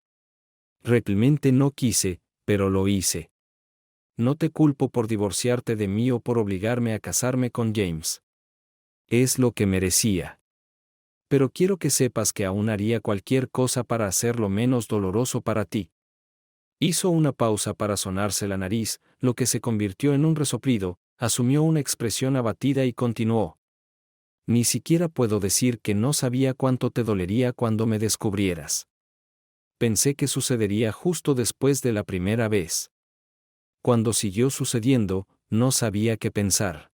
Realmente no quise, pero lo hice. No te culpo por divorciarte de mí o por obligarme a casarme con James. Es lo que merecía. Pero quiero que sepas que aún haría cualquier cosa para hacerlo menos doloroso para ti. Hizo una pausa para sonarse la nariz, lo que se convirtió en un resoplido, asumió una expresión abatida y continuó. Ni siquiera puedo decir que no sabía cuánto te dolería cuando me descubrieras. Pensé que sucedería justo después de la primera vez. Cuando siguió sucediendo, no sabía qué pensar.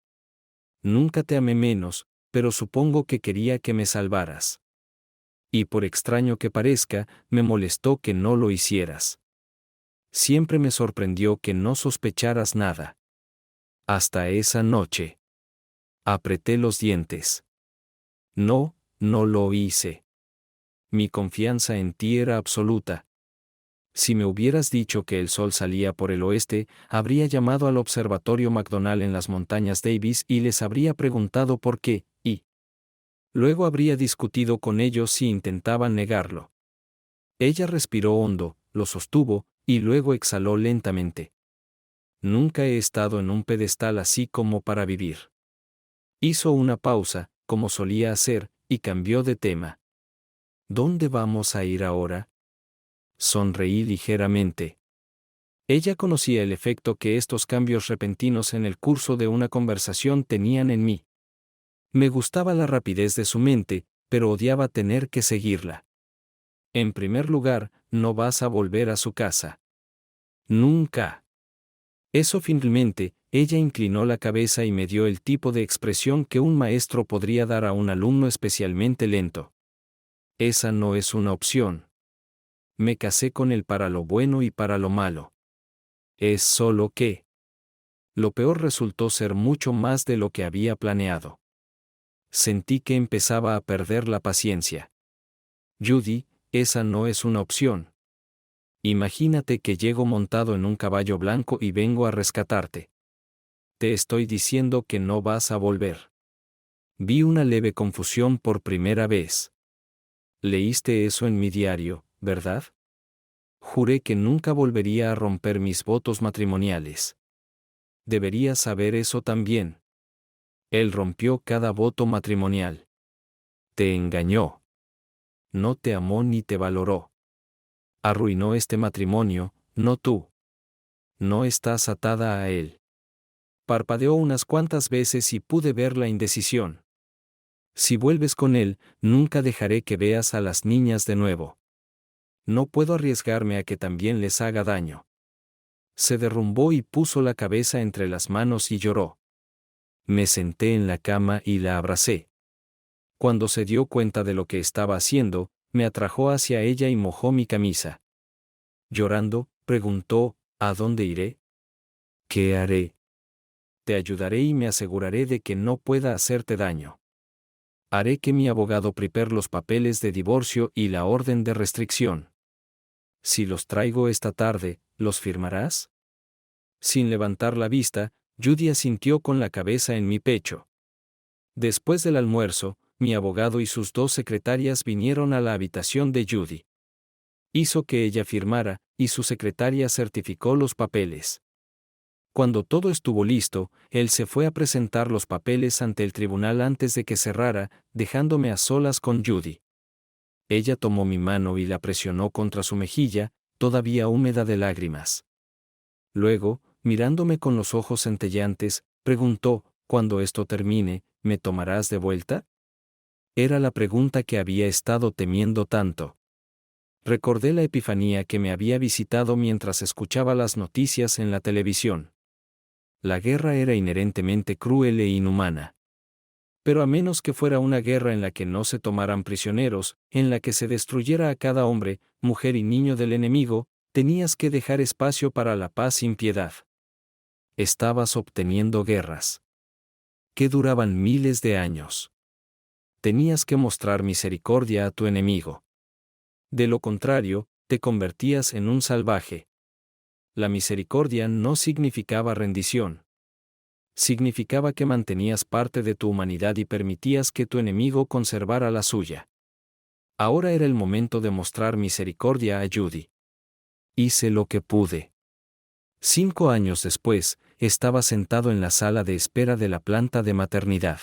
Nunca te amé menos, pero supongo que quería que me salvaras. Y por extraño que parezca, me molestó que no lo hicieras. Siempre me sorprendió que no sospecharas nada. Hasta esa noche. Apreté los dientes. No, no lo hice. Mi confianza en ti era absoluta. Si me hubieras dicho que el sol salía por el oeste, habría llamado al observatorio McDonald en las montañas Davis y les habría preguntado por qué, y luego habría discutido con ellos si intentaban negarlo. Ella respiró hondo, lo sostuvo, y luego exhaló lentamente. Nunca he estado en un pedestal así como para vivir. Hizo una pausa, como solía hacer, y cambió de tema. ¿Dónde vamos a ir ahora? Sonreí ligeramente. Ella conocía el efecto que estos cambios repentinos en el curso de una conversación tenían en mí. Me gustaba la rapidez de su mente, pero odiaba tener que seguirla. En primer lugar, no vas a volver a su casa. Nunca. Eso finalmente, ella inclinó la cabeza y me dio el tipo de expresión que un maestro podría dar a un alumno especialmente lento. Esa no es una opción. Me casé con él para lo bueno y para lo malo. Es solo que lo peor resultó ser mucho más de lo que había planeado. Sentí que empezaba a perder la paciencia. Judy, esa no es una opción. Imagínate que llego montado en un caballo blanco y vengo a rescatarte. Te estoy diciendo que no vas a volver. Vi una leve confusión por primera vez. Leíste eso en mi diario, ¿verdad? Juré que nunca volvería a romper mis votos matrimoniales. Deberías saber eso también. Él rompió cada voto matrimonial. Te engañó. No te amó ni te valoró. Arruinó este matrimonio, no tú. No estás atada a él. Parpadeó unas cuantas veces y pude ver la indecisión. Si vuelves con él, nunca dejaré que veas a las niñas de nuevo. No puedo arriesgarme a que también les haga daño. Se derrumbó y puso la cabeza entre las manos y lloró. Me senté en la cama y la abracé. Cuando se dio cuenta de lo que estaba haciendo, me atrajo hacia ella y mojó mi camisa. Llorando, preguntó, ¿a dónde iré? ¿Qué haré? Te ayudaré y me aseguraré de que no pueda hacerte daño. Haré que mi abogado prepare los papeles de divorcio y la orden de restricción. Si los traigo esta tarde, ¿los firmarás? Sin levantar la vista, Judy asintió con la cabeza en mi pecho. Después del almuerzo, mi abogado y sus dos secretarias vinieron a la habitación de Judy. Hizo que ella firmara, y su secretaria certificó los papeles. Cuando todo estuvo listo, él se fue a presentar los papeles ante el tribunal antes de que cerrara, dejándome a solas con Judy. Ella tomó mi mano y la presionó contra su mejilla, todavía húmeda de lágrimas. Luego, mirándome con los ojos centelleantes, preguntó: «Cuando esto termine, ¿me tomarás de vuelta?». Era la pregunta que había estado temiendo tanto. Recordé la epifanía que me había visitado mientras escuchaba las noticias en la televisión. La guerra era inherentemente cruel e inhumana. Pero a menos que fuera una guerra en la que no se tomaran prisioneros, en la que se destruyera a cada hombre, mujer y niño del enemigo, tenías que dejar espacio para la paz sin piedad. Estabas obteniendo guerras que duraban miles de años. Tenías que mostrar misericordia a tu enemigo. De lo contrario, te convertías en un salvaje. La misericordia no significaba rendición. Significaba que mantenías parte de tu humanidad y permitías que tu enemigo conservara la suya. Ahora era el momento de mostrar misericordia a Judy. Hice lo que pude. 5 años después, estaba sentado en la sala de espera de la planta de maternidad.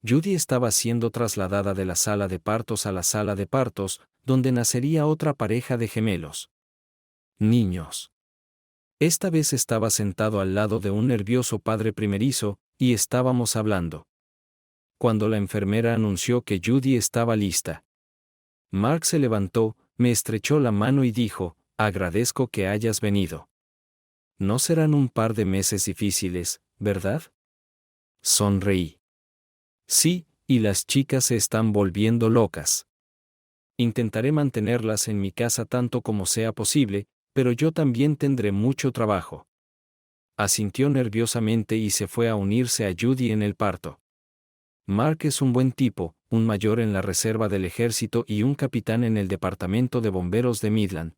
Judy estaba siendo trasladada de la sala de partos a la sala de partos, donde nacería otra pareja de gemelos. Niños. Esta vez estaba sentado al lado de un nervioso padre primerizo, y estábamos hablando. Cuando la enfermera anunció que Judy estaba lista, Mark se levantó, me estrechó la mano y dijo: «Agradezco que hayas venido. No serán un par de meses difíciles, ¿verdad?». Sonreí. Sí, y las chicas se están volviendo locas. Intentaré mantenerlas en mi casa tanto como sea posible, pero yo también tendré mucho trabajo. Asintió nerviosamente y se fue a unirse a Judy en el parto. Mark es un buen tipo, un mayor en la reserva del ejército y un capitán en el departamento de bomberos de Midland.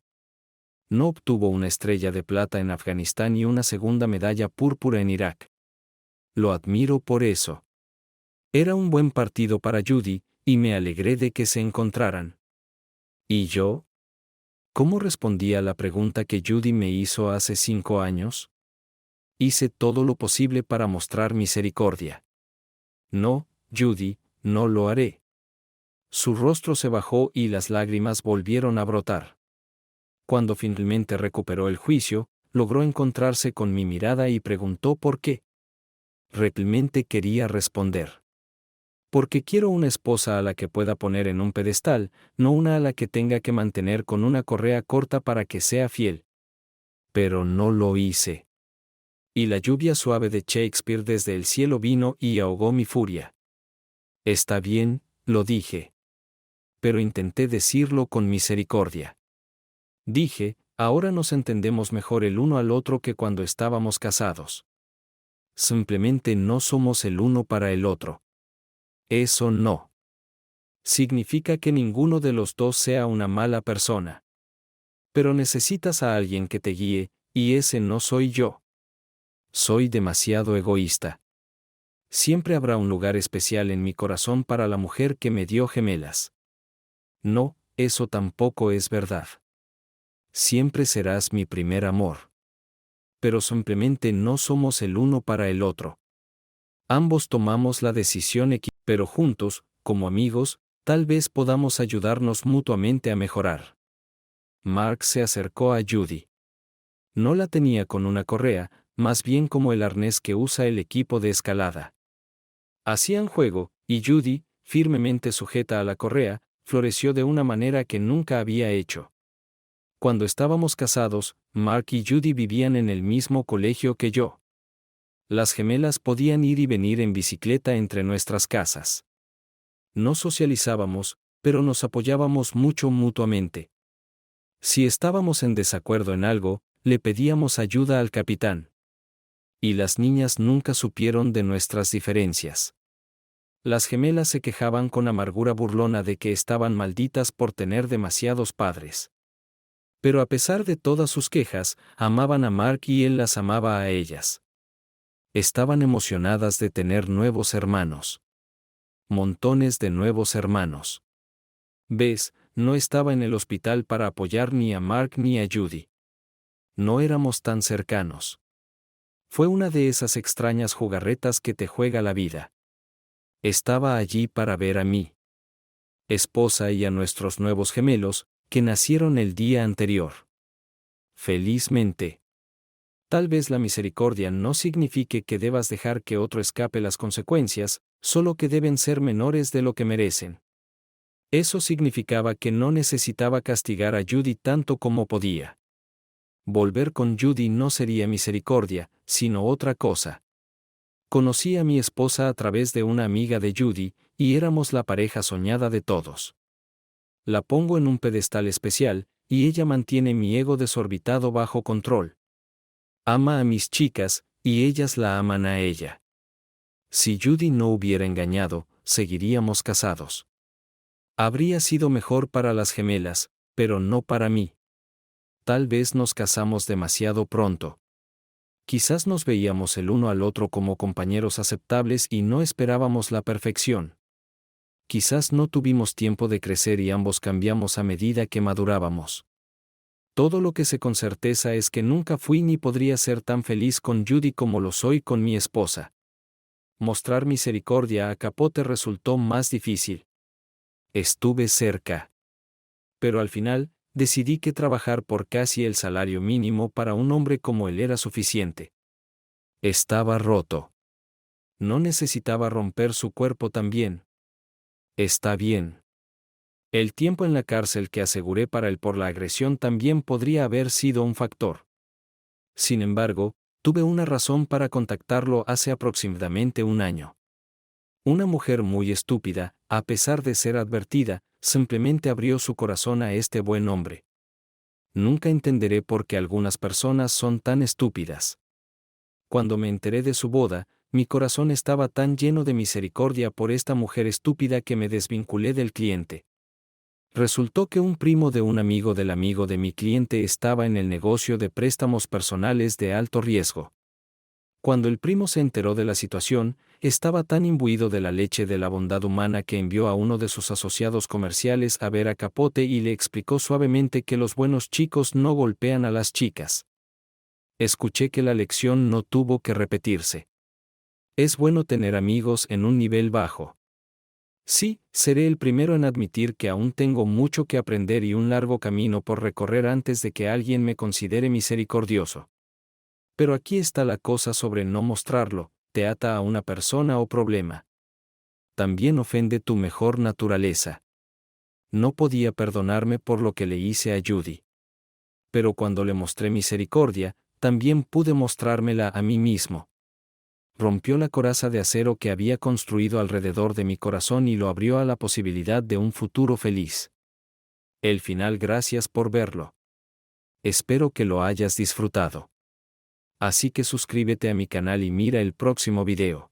No obtuvo una estrella de plata en Afganistán y una segunda medalla púrpura en Irak. Lo admiro por eso. Era un buen partido para Judy, y me alegré de que se encontraran. ¿Y yo? ¿Cómo respondí a la pregunta que Judy me hizo hace 5 años? Hice todo lo posible para mostrar misericordia. No, Judy, no lo haré. Su rostro se bajó y las lágrimas volvieron a brotar. Cuando finalmente recuperó el juicio, logró encontrarse con mi mirada y preguntó por qué. Realmente quería responder. Porque quiero una esposa a la que pueda poner en un pedestal, no una a la que tenga que mantener con una correa corta para que sea fiel. Pero no lo hice. Y la lluvia suave de Shakespeare desde el cielo vino y ahogó mi furia. Está bien, lo dije. Pero intenté decirlo con misericordia. Dije: ahora nos entendemos mejor el uno al otro que cuando estábamos casados. Simplemente no somos el uno para el otro. Eso no significa que ninguno de los dos sea una mala persona. Pero necesitas a alguien que te guíe, y ese no soy yo. Soy demasiado egoísta. Siempre habrá un lugar especial en mi corazón para la mujer que me dio gemelas. No, eso tampoco es verdad. Siempre serás mi primer amor. Pero simplemente no somos el uno para el otro. Ambos tomamos la decisión pero juntos, como amigos, tal vez podamos ayudarnos mutuamente a mejorar. Mark se acercó a Judy. No la tenía con una correa, más bien como el arnés que usa el equipo de escalada. Hacían juego, y Judy, firmemente sujeta a la correa, floreció de una manera que nunca había hecho. Cuando estábamos casados, Mark y Judy vivían en el mismo colegio que yo. Las gemelas podían ir y venir en bicicleta entre nuestras casas. No socializábamos, pero nos apoyábamos mucho mutuamente. Si estábamos en desacuerdo en algo, le pedíamos ayuda al capitán. Y las niñas nunca supieron de nuestras diferencias. Las gemelas se quejaban con amargura burlona de que estaban malditas por tener demasiados padres. Pero a pesar de todas sus quejas, amaban a Mark y él las amaba a ellas. Estaban emocionadas de tener nuevos hermanos. Montones de nuevos hermanos. ¿Ves? no estaba en el hospital para apoyar ni a Mark ni a Judy. No éramos tan cercanos. Fue una de esas extrañas jugarretas que te juega la vida. Estaba allí para ver a mi esposa y a nuestros nuevos gemelos, que nacieron el día anterior. Felizmente. Tal vez la misericordia no signifique que debas dejar que otro escape las consecuencias, solo que deben ser menores de lo que merecen. Eso significaba que no necesitaba castigar a Judy tanto como podía. Volver con Judy no sería misericordia, sino otra cosa. Conocí a mi esposa a través de una amiga de Judy, y éramos la pareja soñada de todos. La pongo en un pedestal especial, y ella mantiene mi ego desorbitado bajo control. Ama a mis chicas, y ellas la aman a ella. Si Judy no hubiera engañado, seguiríamos casados. Habría sido mejor para las gemelas, pero no para mí. Tal vez nos casamos demasiado pronto. Quizás nos veíamos el uno al otro como compañeros aceptables y no esperábamos la perfección. Quizás no tuvimos tiempo de crecer y ambos cambiamos a medida que madurábamos. Todo lo que sé con certeza es que nunca fui ni podría ser tan feliz con Judy como lo soy con mi esposa. Mostrar misericordia a Capote resultó más difícil. Estuve cerca. Pero al final, decidí que trabajar por casi el salario mínimo para un hombre como él era suficiente. Estaba roto. No necesitaba romper su cuerpo también. Está bien. El tiempo en la cárcel que aseguré para él por la agresión también podría haber sido un factor. Sin embargo, tuve una razón para contactarlo hace aproximadamente un año. Una mujer muy estúpida, a pesar de ser advertida, simplemente abrió su corazón a este buen hombre. Nunca entenderé por qué algunas personas son tan estúpidas. Cuando me enteré de su boda, mi corazón estaba tan lleno de misericordia por esta mujer estúpida que me desvinculé del cliente. Resultó que un primo de un amigo del amigo de mi cliente estaba en el negocio de préstamos personales de alto riesgo. Cuando el primo se enteró de la situación, estaba tan imbuido de la leche de la bondad humana que envió a uno de sus asociados comerciales a ver a Capote y le explicó suavemente que los buenos chicos no golpean a las chicas. Escuché que la lección no tuvo que repetirse. Es bueno tener amigos en un nivel bajo. Sí, seré el primero en admitir que aún tengo mucho que aprender y un largo camino por recorrer antes de que alguien me considere misericordioso. Pero aquí está la cosa sobre no mostrarlo, te ata a una persona o problema. También ofende tu mejor naturaleza. No podía perdonarme por lo que le hice a Judy. Pero cuando le mostré misericordia, también pude mostrármela a mí mismo. Rompió la coraza de acero que había construido alrededor de mi corazón y lo abrió a la posibilidad de un futuro feliz. El final, gracias por verlo. Espero que lo hayas disfrutado. Así que suscríbete a mi canal y mira el próximo video.